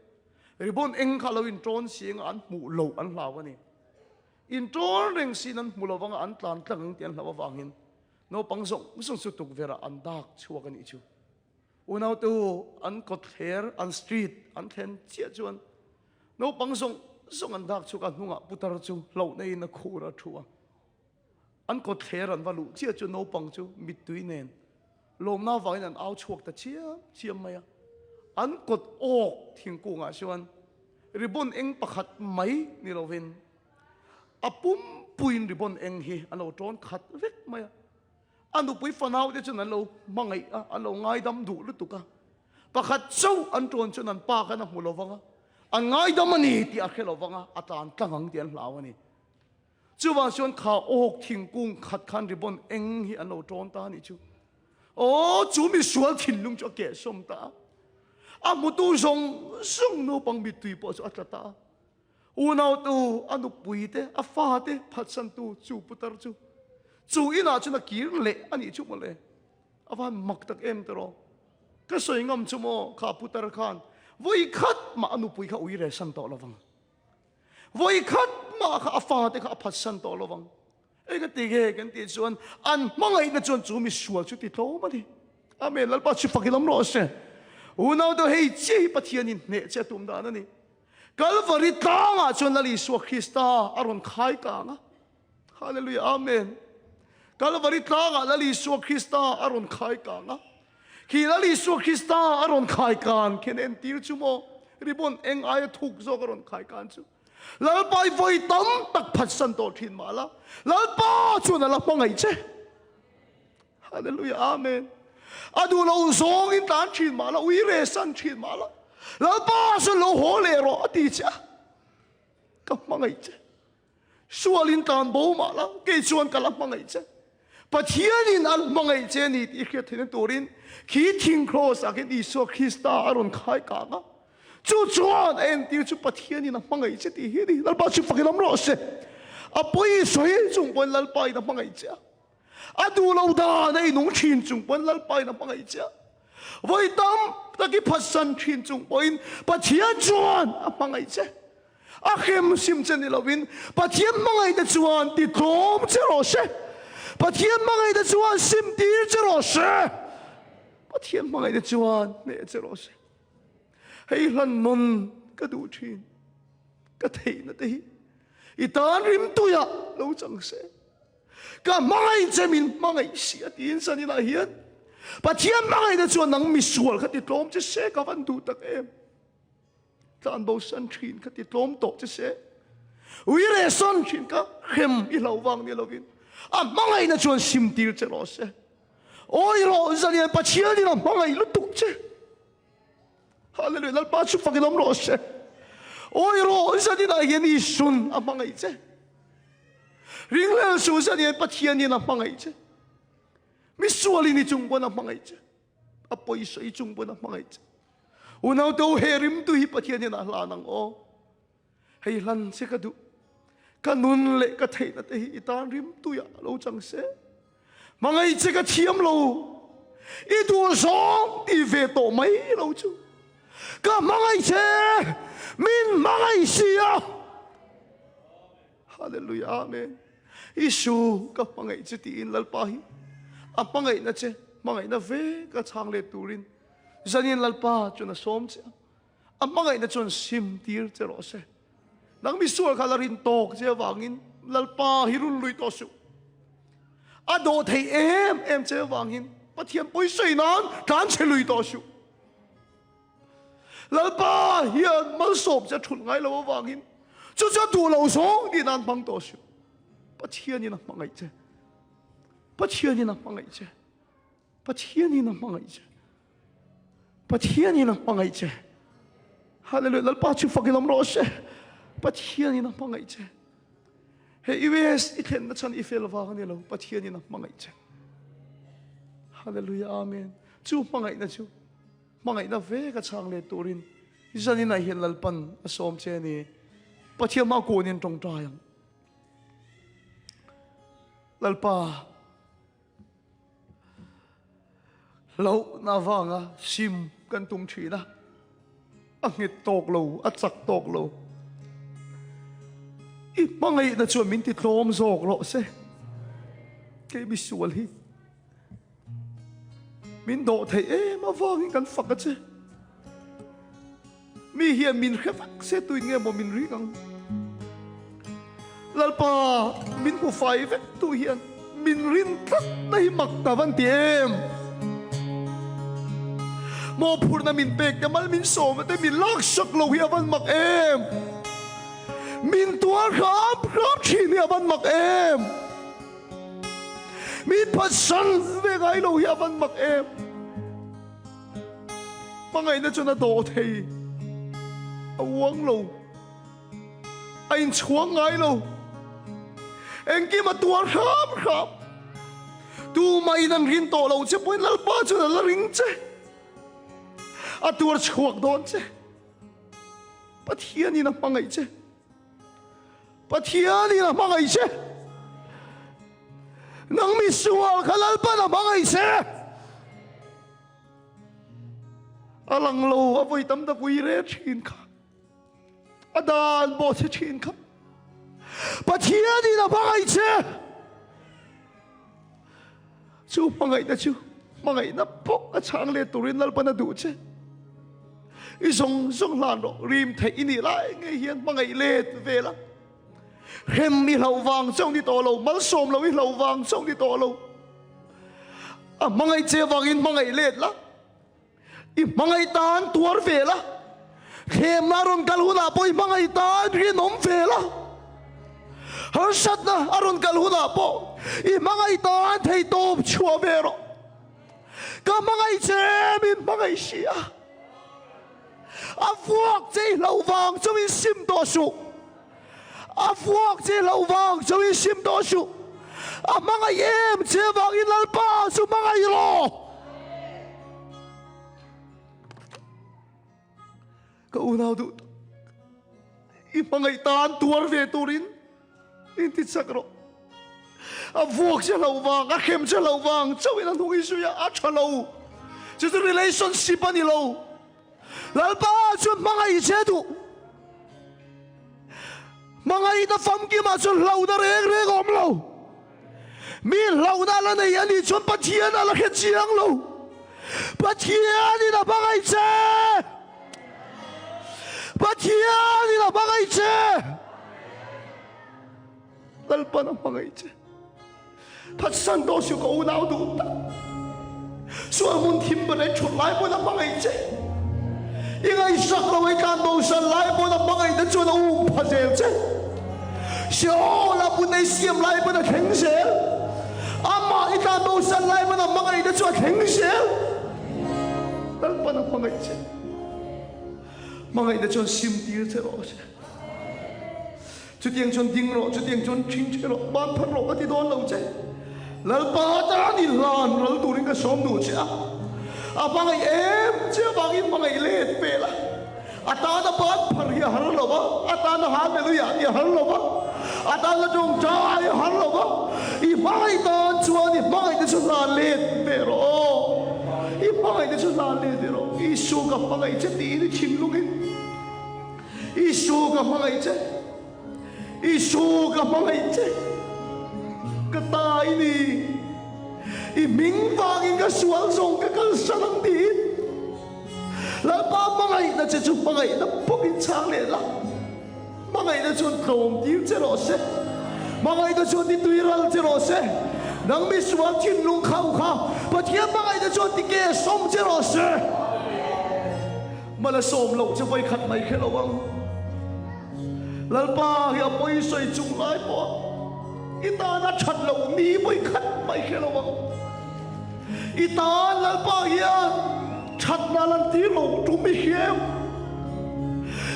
ribon eng kha lo in tron siang an mu lo an hlaw ani in tron reng sin an mu lo wang an tlan tlang tian hlawa wangin no pang zong su tuk vera an dak chuak ani chu unau tu an kot her an street an khen chia chuan no pang zong an dak chu ka hnunga putar chu lo nei na khura thua an kot her an walu chia chu no pang chu mit tui nen lom na vangin an au chuak ta chiam maya an kot ok thing ku nga chuan ribon eng pakhat mai ni lovin apum puin ribon eng hi an lo tron khat vek maya anu pui fanau te chun an lo mangai an lo ngai dam du lu tuka pakhat chau an tron chun an pa kana hulovanga an ngai dam ani ti a khelovanga atan tlangang tian hlawani chuwa chuan kha ok thing kung khat khan ribon eng hi an lo tron ta ni chu ô chú mi sual thin lung cho kẻ som ta à một tu song no pang mi tui po cho ta u nào tu anu pui te a fa te phat san tu chu putar chu ina chu na kir le ani chu mo le avan mak tak em tro ka soi ngam chu mo kha putar khan voi khat ma anu pui kha ui re san to lovang voi khat ma kha a fa te kha phat san to lovang ấy cái tiền cái tiền xuân ăn mong ấy nó chuẩn chú mi sủa chú tiền tố mà đi à mẹ lal ba chú phật lắm rồi sẽ u nào đó hay chi bắt thiên in nè che tụm đó nè Calvary tang à chuẩn là li sủa Christa aron khai càng á Hallelujah Amen Calvary tang à là li sủa Christa aron khai càng á khi là li sủa Christa aron khai càng khi nên tiêu chú mo ribon eng ai thục zo aron khai càng chú lal pai voi tam tak phat san to thin mala lal pa chu na la pangai che hallelujah amen adu lo zong in tan thin mala ui re san thin mala lal pa su lo ho le ro ati cha ka pangai che sualin tan bo mala ke chuan ka la pangai che pathianin al mangai che ni ti khe thin turin khi thing cross a ke di so Christa aron khai ka nga chú chuan em tiêu chú pathian ni na mangai che ti hi ni lal ba chu fakilam ro se a poi soi chung pon lal pai na mangai che a du lo da nei nung thin chung pon lal pai na mangai che voi tam ta ki phasan thin chung poin pathian chuan a mangai che a khem sim chen ni lovin pathian mangai da chuan ti tom che ro se pathian mangai da chuan sim ti che ro se pathian mangai da chuan ne che ro se hay lần non cái đủ chuyện cái thầy nó đi itan rim tu ya lâu chẳng sẽ cả mai chế mình mai xia tiền san đi là hiền bà thiên mai đã cho nắng mi sual cái tiệt chứ sẽ cả văn tu tắc em tan bao san chuyện cái tiệt tổ chứ sẽ uy re san chuyện cả khem i lâu vang đi lâu vin à mai đã cho sim tiêu chứ lo sẽ ôi lo giờ này bà thiên đi là mai lúc tục chứ Hallelujah, lal pa chu fakilam ro se. Oi ro sa di na yen isun amangai che. Ring lel su sa di pathian ni na mangai che. Mi suali ni chung bon amangai che. Apoi sai chung bon amangai che. Unaw do herim tu hi pathian ni na lanang o. Hei lan se ka du. Kanun le ka thei na te hi itan rim tu ya lo chang se. Mangai che ka thiam lo. I du song ti ve to mai lo chu. Ka mangai che min mangai sia hallelujah amen isu ka mangai che ti in lal pahi a mangai na che mangai na ve ka chang le turin zanin lal pa chuna som che a mangai na chun sim tir che ro se nang mi sual khalarin tok che wangin lal pa hirun lui to su a do thei em che wangin pathian poi sei nan kan che lui to su lal pa hiền mal sop cha thun ngai lo wangin chu cha tu lo song di nan bang to shu pathian ni na mangai che pathian ni na mangai che pathian ni na mangai che pathian ni na mangai che hallelujah lal pa chu fakilam ro se pathian ni na mangai che he iwes ithen na chan ifel wa ni lo pathian ni na mangai che hallelujah amen chu mangai na chu mangai na ve ka chang le turin izani na hian lalpan asom che ni pathian ma ko nin tong tayang lalpa lo na wanga sim kan tum thi na angit tok lo achak tok lo i mangai na chu min ti tlom zok lo se ke mi sual hi min do thei ma wangin kan fak che mi hian min khefak se tu nge mo min ri kang lalpa min ku fai vek tu hian min rin tak dai mak ta van tiem mô phur na min pek te mal min som te min lak sak lo hi avan mak em min tua khap khap thi ni avan mak em min pasan ve gai lo hi avan mak em mangai na chuna do thei awang lo anh chuang ngai lo anh kia mà tua khap khap tu mai nan rin to lo che point lal pa chu la ring che a tua chuak don che pathian ni na mangai che pathian ni na mangai che nang mi sual khalal pa na mangai che alang lo avoi tam da pui re thin kha adan bo che thin kha pathian ni na mangai che chú mangai na chú mangai na pok a chang le turin lal pa na du che i song song lan ro rim thei ini lai nge hian mangai le ve la hem mi lo wang chong di to lo mal som lo i lo wang chong di to lo a mangai che wang in mangai le la i mangai tan tuar ve la hem na ron kal hu na poi mangai tan ri nom ve la har sat na aron kal hu na po i mangai tan thei top chua ve ro ka mangai che min mangai sia a vuak che lo wang cho min sim to su a vuak che lo wang cho min sim to su a mangai em che wang in lal pa su mangai lo ka unau du i mangai tan tuar ve turin in ti sakro a vuak che lo wang a khem che lo wang cho in an hui su ya a chalo just a relationship ani lo lal pa chun mangai che tu mangai da fam ki ma chun lo da re om lo mi lo da la nei ani chun pathian ala khe chiang lo pathian ni da mangai che pathian ni da mangai che lal pa na mangai che thật san do siêu cầu nào đủ ta xua muốn thím bên này chuột lại bữa nào bằng ấy chứ nhưng ai sắc là với can đồ san lại bữa nào bằng ấy đã cho nó phát triển chứ siêu là bữa này xiêm lại bữa nào khánh sẽ ama ai can đồ san lại bữa nào bằng ấy đã cho khánh sẽ đã bữa nào bằng ấy chứ bằng ấy đã cho xiêm tiêu thế rồi chút tiếng chôn tiếng rồi chút tiếng chôn chín chứ rồi ban phát rồi cái đó lâu chứ lal pa ta ni lan lal tu ring ka som nu cha a bangai em che bangai bangai le pe la ata da pat phar hi har lo ba ata na hallelujah ni har lo ba ata na jong cha ni har lo ba i bangai ta chuan ni bangai de chu la le pe ro i bangai de chu la le de ro i su ka bangai che ti ni chim lu ki i su ka bangai che i su ka bangai che cái tai ni i minh vang in cái sual song cái sanang di la pa mangai na che chu mangai na pokin chang le la mangai na chun tom tiu che ro se mangai na chun ti tuiral che ro se nang mi sual chin lung khau khau pathian mangai na chun ti ke som che ro se mala som lo che vai khat mai khe lo wang lal pa hi apoi soi chung lai po ita na chat lo mi boi khat mai khe lo wang ita lal pa hian chat na lan ti lo tu mi hiam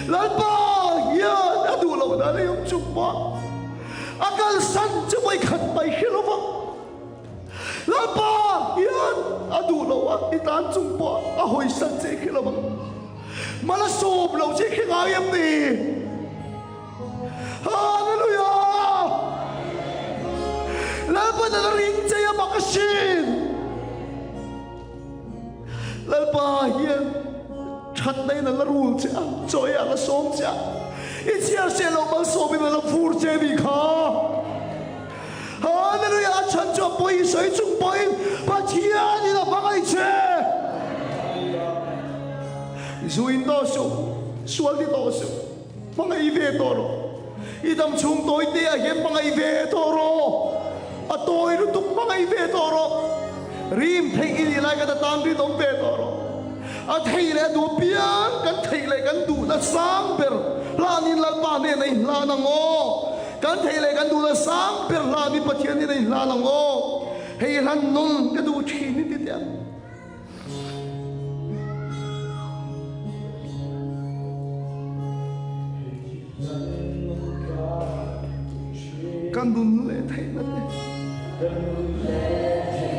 lal pa hian adu lo na le yum chung pa akal san che boi khat mai khe lo wang lal pa hian adu lo a ita chung pa a hoi san che khe lo wang mala sob lo che khe ga yam ni hallelujah lalpa na ring chaya makasin lalpa hian that nay na larul cha choya la som cha ichia se lo mal som na la fur che ni kha hallelujah chan cho poi soi chung poi pathia ni na bangai che zuin do su sual di do su bangai ve to ro idam chung toi te a hian bangai ve to ro a tôi nó tuk mangai ve to ro rim thei ini lai ka tan ri dom ve to ro a thei le du pian kan thei le kan du na sang per la nin la pa ne nei la na ngo kan thei le kan du na sang per la ni pathian ni nei la na ngo hei lan non ka du thi ni ti tia kan dun le thei na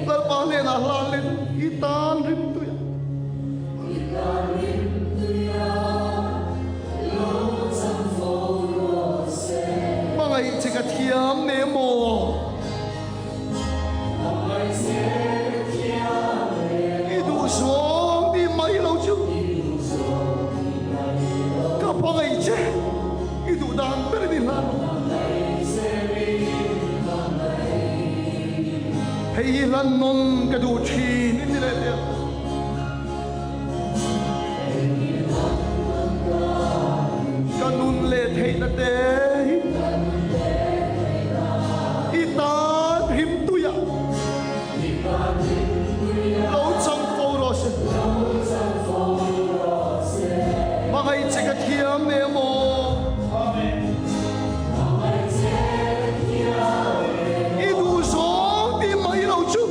la pa ne na la le i tan rim tu ya mangai chika thiam ne mo i du song di mai lo chu ka mangai che i du dan per di la hei lan non ka du thi ni le le kanun le thei na te i ta him tu ya lo chang fo ro se ma hai che ka thiam ne mo i du so di mai lo chu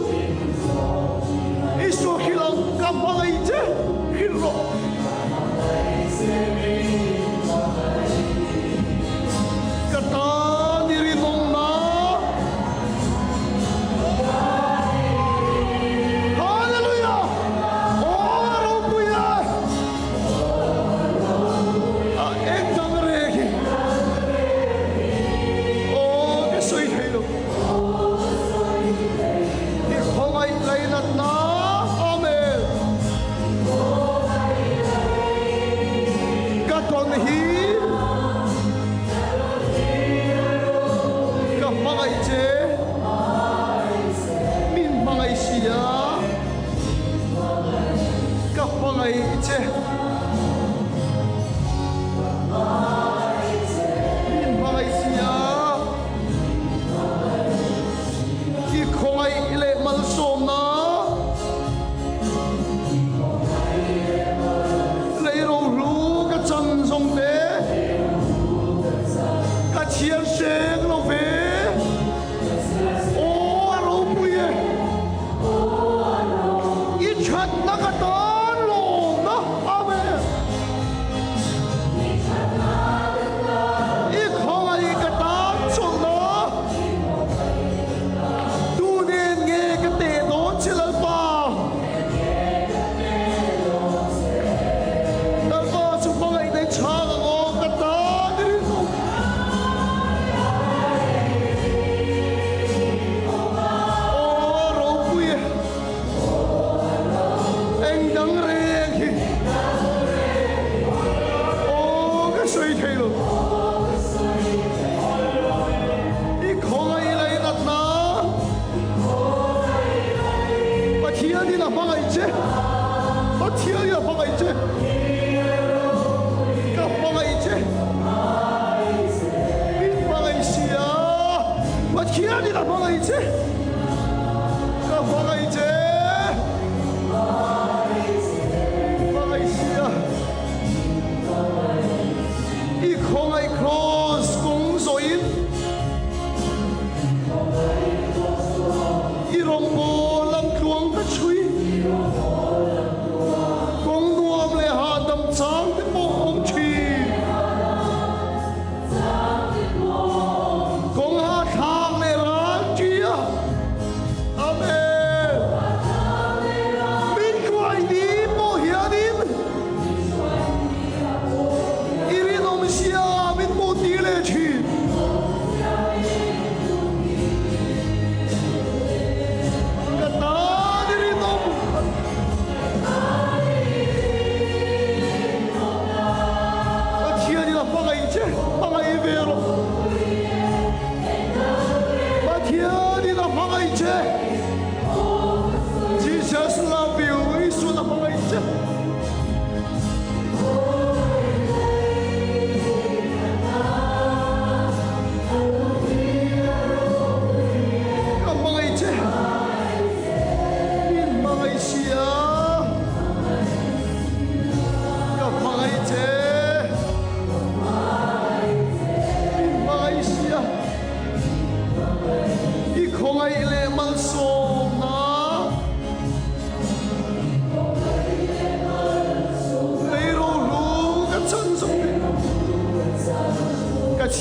i so hilang ka ma hai che hilo anh đang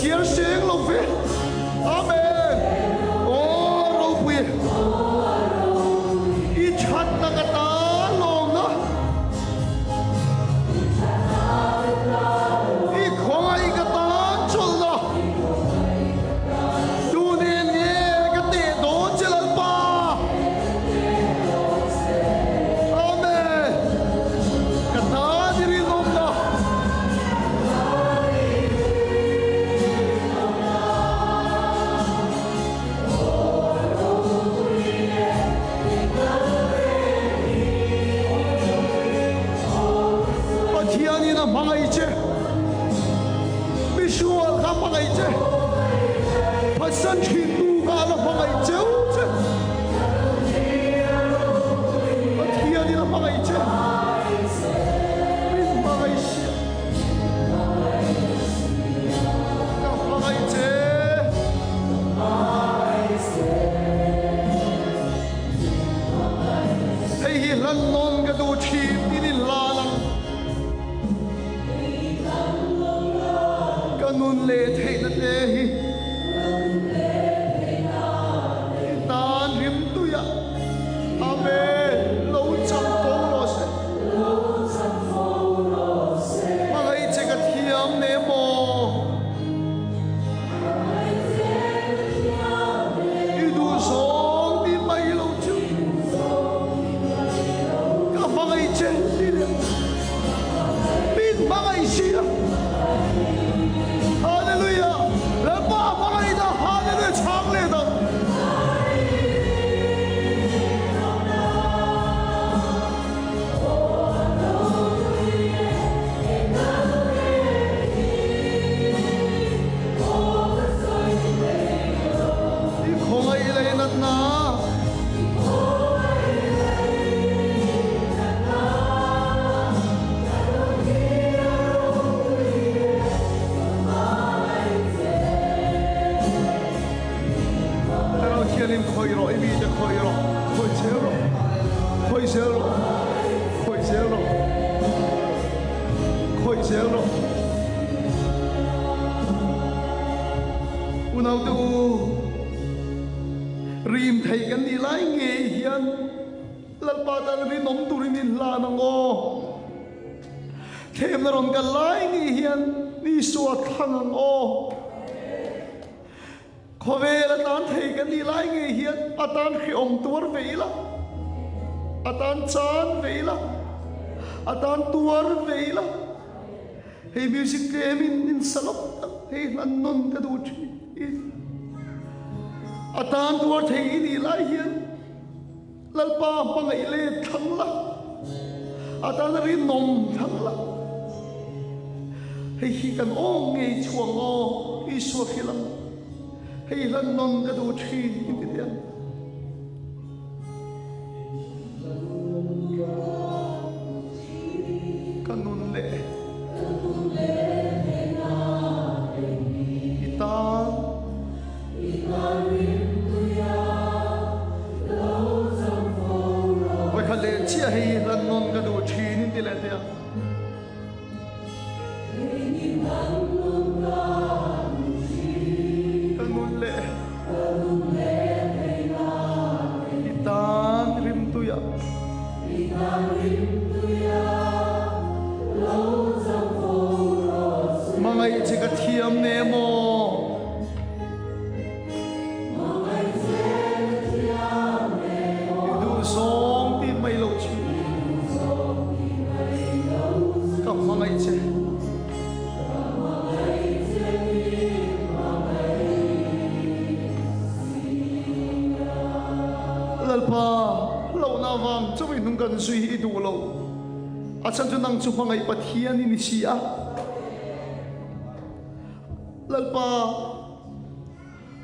thier seng lo ve amen o ro pui I chat na ka ta long na I khoi ka ta chol na tu ne nge ka te do chelal pa amen ka ta diri nom na Pathiani na mangai che Visual ka mangai che Pasan chintu ka la mangai che Pathiani na mangai che Min mangai che Ka mangai che Hey hi lan non ka du chi ni la lang Kanun le thei na te hi Tan rim tu ya Amen Lo cham po lo se Mangai che ka thiam ne mo I du song di mai lo chu Ka mangai che di le Bin mangai si ya Hallelujah. Lepa mangai da hallelujah chang le da. I khongai le nat na. Kialim khoiro imi de khoiro khoi zero unau tu rim thei kan ni lai nge hian lalpa tan ri nom tu rin la na ngo them na ron kan lai nge hian ni suat thang ngo Khove la tan thei kan ni lai nge hian atan khi ong tur veila atan chan veila atan tuar veila hey music game in salop hey non ka du chi atan tuar thei ni lai hian lalpa pangai le thang la atan ri nom thang la hey hi kan ong nge chuang o I so khilam Hey lan non ka du chi ni dian kanun le itan Oi khale chia hey lan non ka du chi ni ti le dia Itan rim tu ya Mangai che ka thiam ne mo Du song ti mai lo chi Ka mangai che Lalpa lo na wang chumi nung kan sui I du lo Achan chu nang chu pangai pathian ni sia Lalpa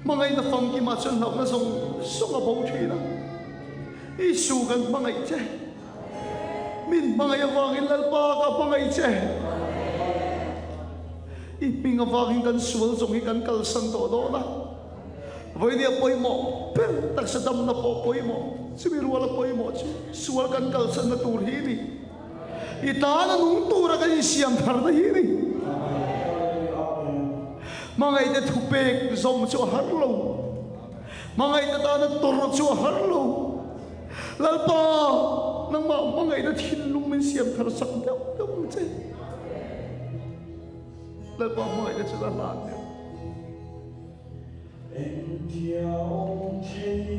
mangai na fang ki ma chun na song song a bau thi na I su kan mangai che Min mangai awang in lalpa ka pangai che I ping awang in kan sual zong I kan kal sang to do na Với dia poi mo pen tak sadam na po poi mo sibiru wala poi mo sual kan kal san na tur hi ni ita na nung tura kan siam thar na hi ni Mangai ta thupek zom chu har lo. Mangai ta ta na tor chu har lo. Lalpa nang ma mangai ta thin lung men siam thar sak deu deu che. Lalpa mangai ta chu la lan deu. En dia om chi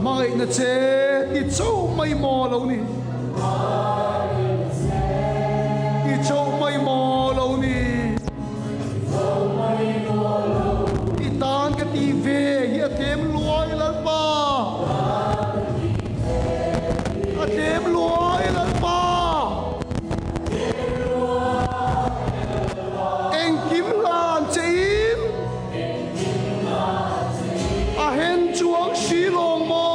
mai na che ti chou mai mo lo ni ti chou mai mo lo ni ti tan ka ti ve hi tem luai lan pa a tem luai lan pa en kim lan chein a hen chuang shi long mo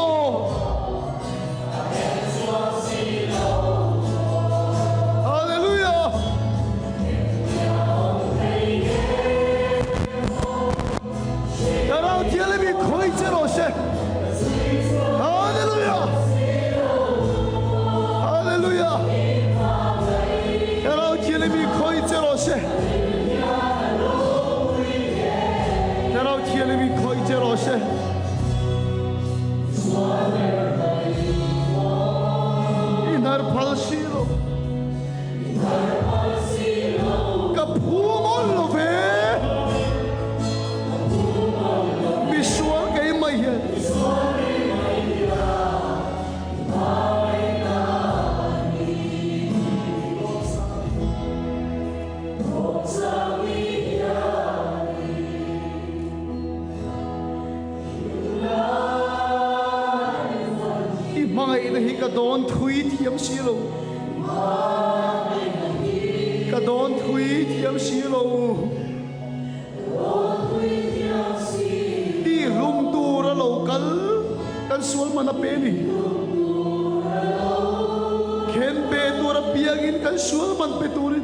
Inar palsilo, kapumol lo ve, visual kay mayan. Ka don thui thiam silo ka don thui thiam silo di lum tu ra lo kal sual mana pe ni khen pe tu ra piagin kal sual man pe tu ri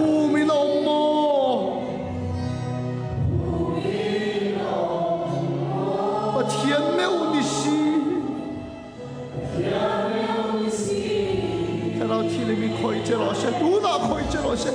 u mi lo mo thiam me u ni si Chile mi khoi che lo se tu na khoi che lo se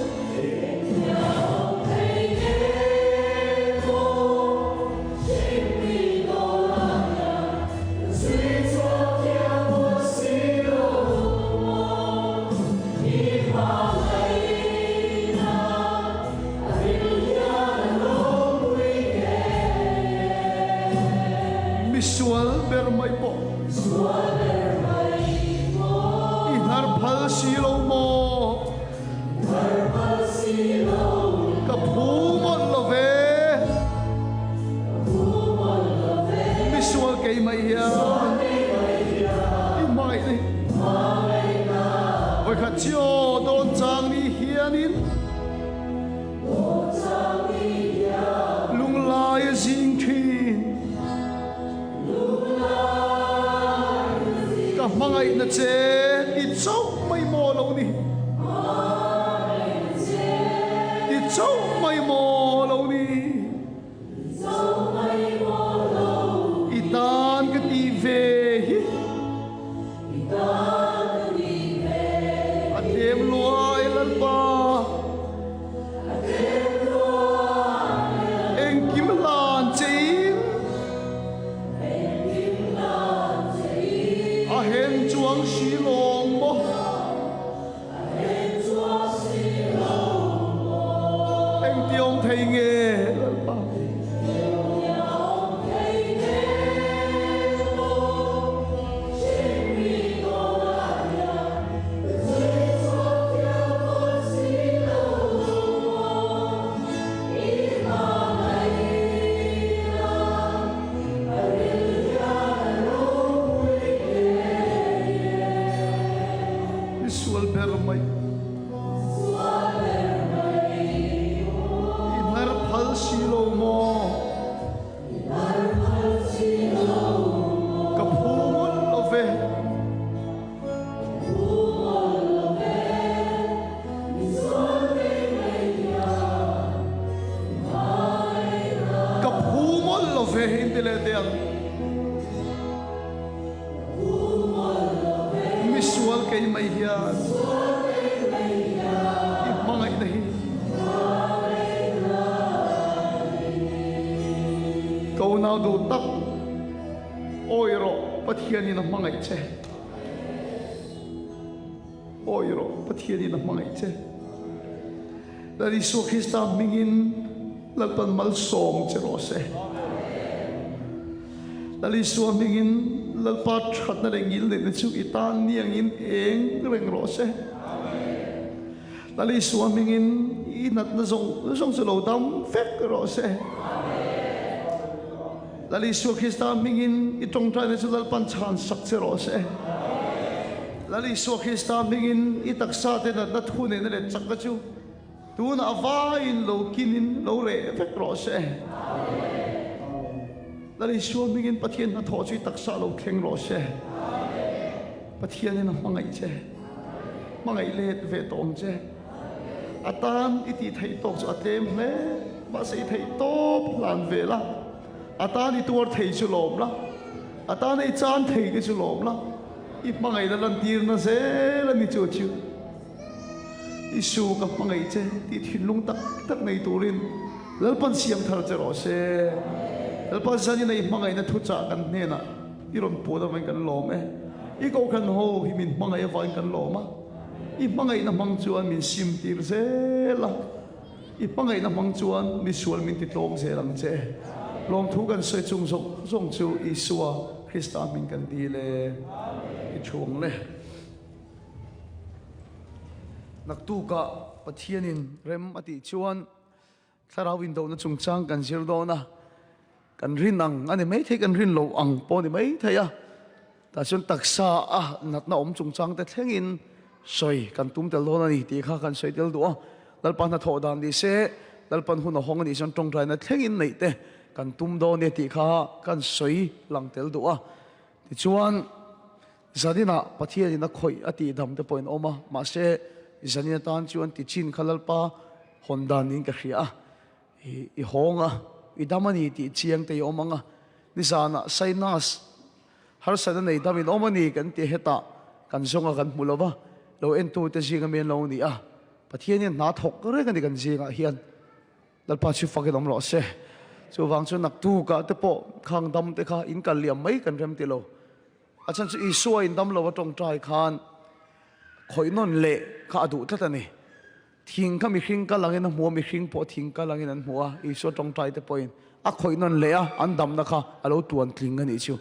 visual ber mai po Phal si lo mo dấu mây mò lâu đi itan cái ti về hi adem luai lal pa em kim lan chín a hen chuang xí long mo em tiêu thầy nghề lal pa visual bermai inar phal silo mo kapumol love kapumol love indile deang visual kay may hiyan mga inahin kau na do tak oiro pathianin ang mga itse oiro pathianin ang mga itse dari so Krista mingin lalpan malsong cherose dari so mingin lalpa chat na rengil na chuk itan niyang in eng reng rose lali suamingin inat na zong sulodam fek rose lali su Krista mingin itong try na sulal chan sak se rose lali su Krista mingin itaksa te na nathune na le chak chu tu na avain lo kinin lo re fek rose lali suamingin pathian na tho chui taksa lo kheng rose pathian na mangai che mangai let ve tong che atan iti thei tok chu atem hle ba sei thei top lan ve la atan i tur thei chu lom la atan i chan thei ke chu lom la i mangai la lan tir na se la mi chu chu isu ka mangai che ti thin lung tak tak nei turin lalpan siam thar che ro se lalpan sani nei mangai na thu cha kan ne na iron po da man kan lom e i ko kan ho hi min mangai va kan lom ma i mangai na mang chuan min sim tir se la i mangai na mang chuan mi sual min ti tlom se lang che lom thu kan se chung song chu i suwa Krista min kan ti le i chung le nak tu ka pathianin rem ati chuan tharawin do na chung chang kan sir do na kan rin ang ani mai the kan rin lo ang po ni mai thaya ta chun taksa a nat na om chung chang te thlengin soi kan tum tel do na ni ti kha kan soi tel do lalpan na tho dan di se lalpan hun na hong ni chon tong trai na thlengin nei te kan tum do ne ti kha kan soi lang tel do a ti chuan zadina pathian na khoi ati dam te point oma ma se zanina tan chuan ti chin khalal pa hondan ning ka khria i honga i damani ti chiang te omanga ni sana sainas har sada nei damin omani kan ti heta kan zonga kan mulova lo en tu te jinga men lo ni a pathian na thok re kan kan jinga hian lalpa chu fakil om lo se chu wang chu nak tu ka te po khang dam te kha in kan liam mai kan rem ti lo achan chu i suai in dam lo wa tong trai khan khoi non le kha du ta ni thing ka mi hring ka langin a hmu mi hring po thing ka langin an hmuwa i so tong trai te point a khoi non le a an dam na kha alo tuan tling ani chu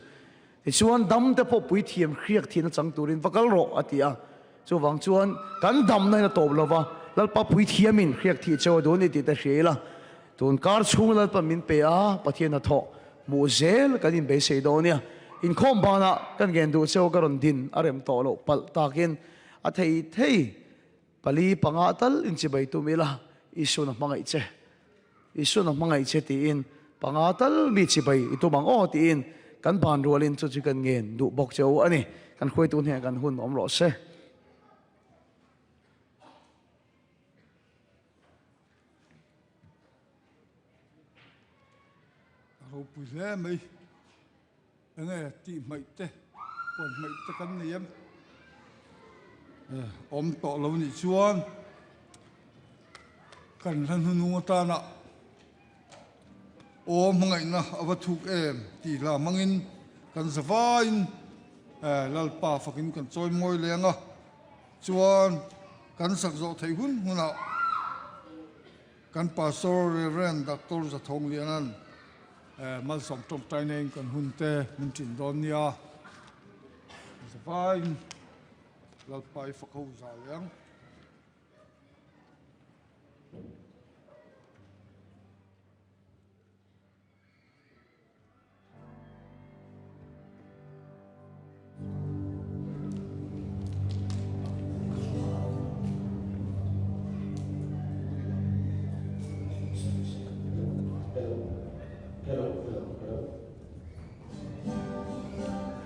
ti chuan dam te po pui thiam khriak thin chang turin vakal ro atia chu wang chuan kan dam na na top lova lalpa pui thiamin khriak thi chaw do ni ti ta hrela tun kar chung lalpa min pe a pathian na tho mu zel kan in be sei do nia in khom bana kan gen du chaw karon din arem to lo pal takin a thei pali pangatal in chibai tu mila isu na mangai che isu na mangai che ti in pangatal mi chibai itu bang o ti in kan ban rolin chu chi kan ngen du bok chaw ani kan khoi tu ne kan hun om lo se rau pui le mai enge ti mai te pon mai te kan niam om to lo ni chuan kan ran nu ta na om ngai na avathuk em ti la mangin kan zavain lalpa fakin kan choi moi lenga chuan kan sak zo thei hun huna kan pastor reverend doctor za thong lianan mal som tom tai nei kan hunte mun tin don nia zavain lalpai fakho za leng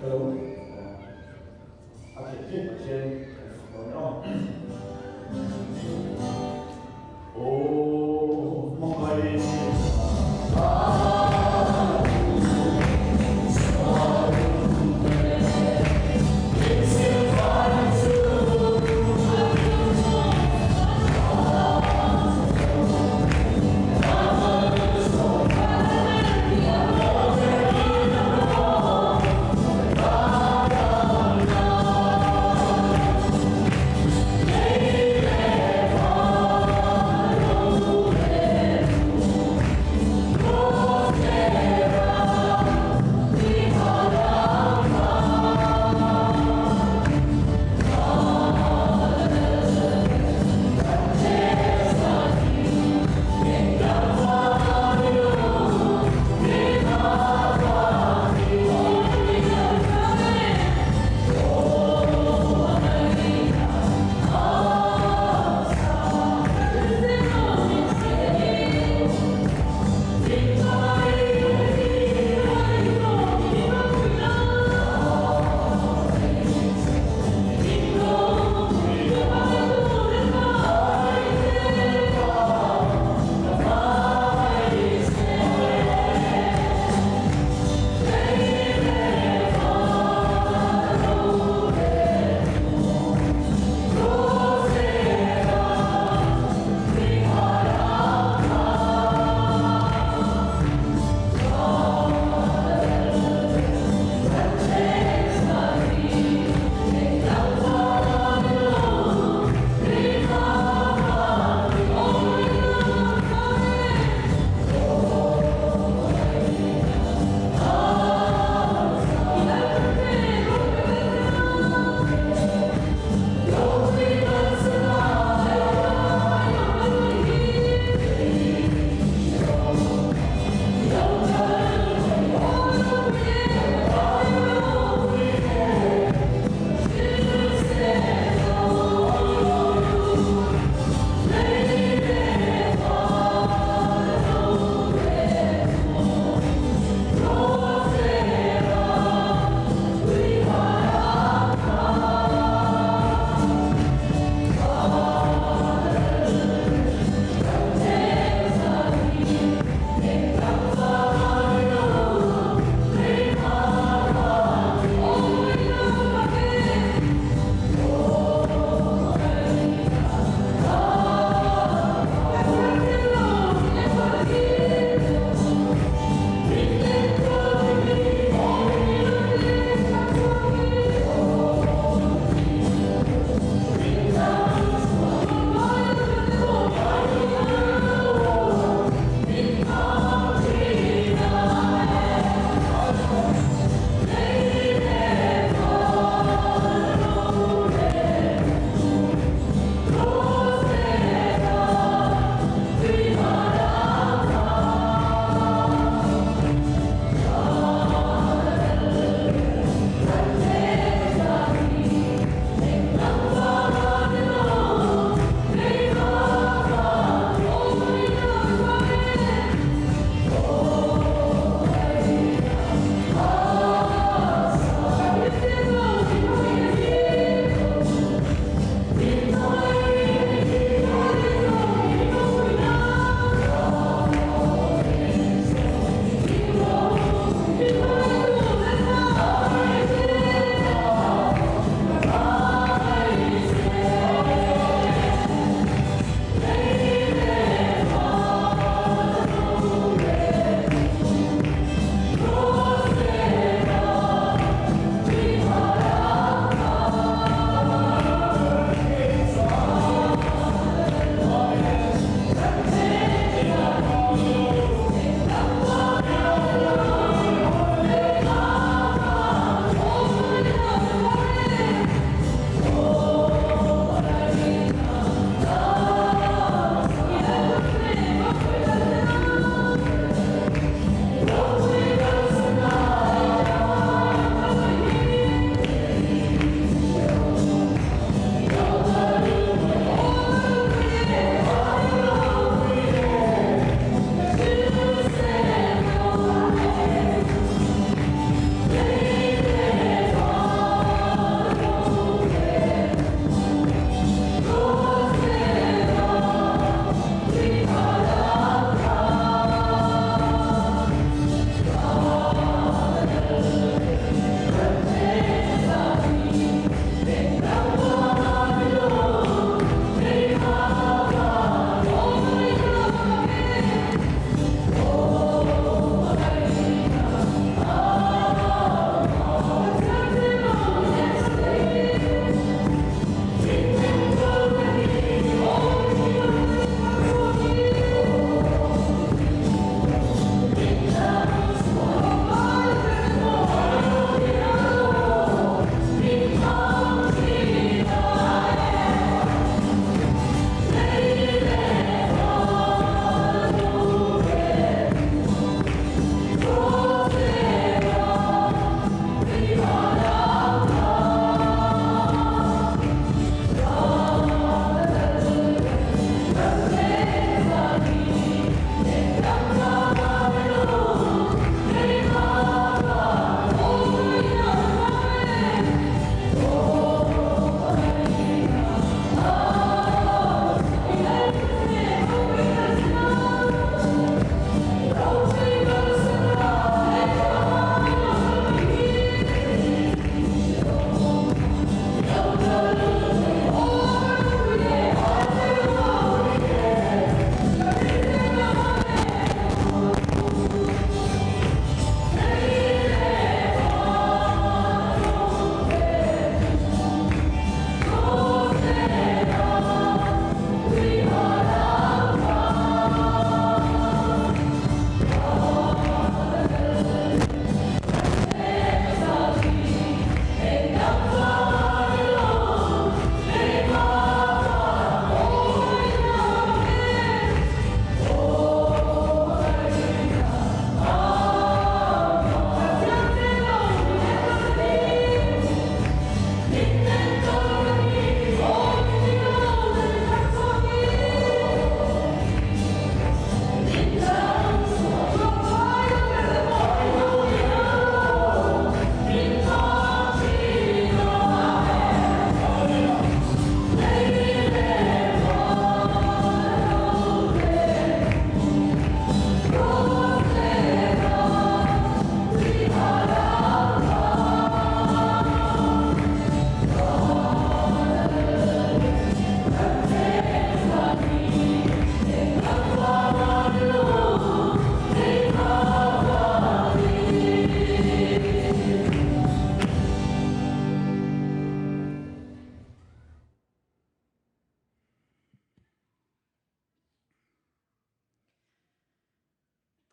Hello. 而且这几天我们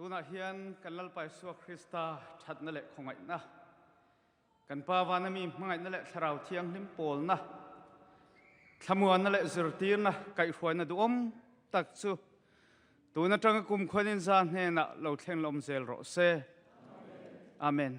tuna hian kan lalpai suak Krista that na le khongai na kan pa wana mi mangai na le tharau thiang hlim pol na thamuan na le zurtir na kai hruai na duom tak chu tuna tanga kum khonin zan he na lo thleng lom zel ro se amen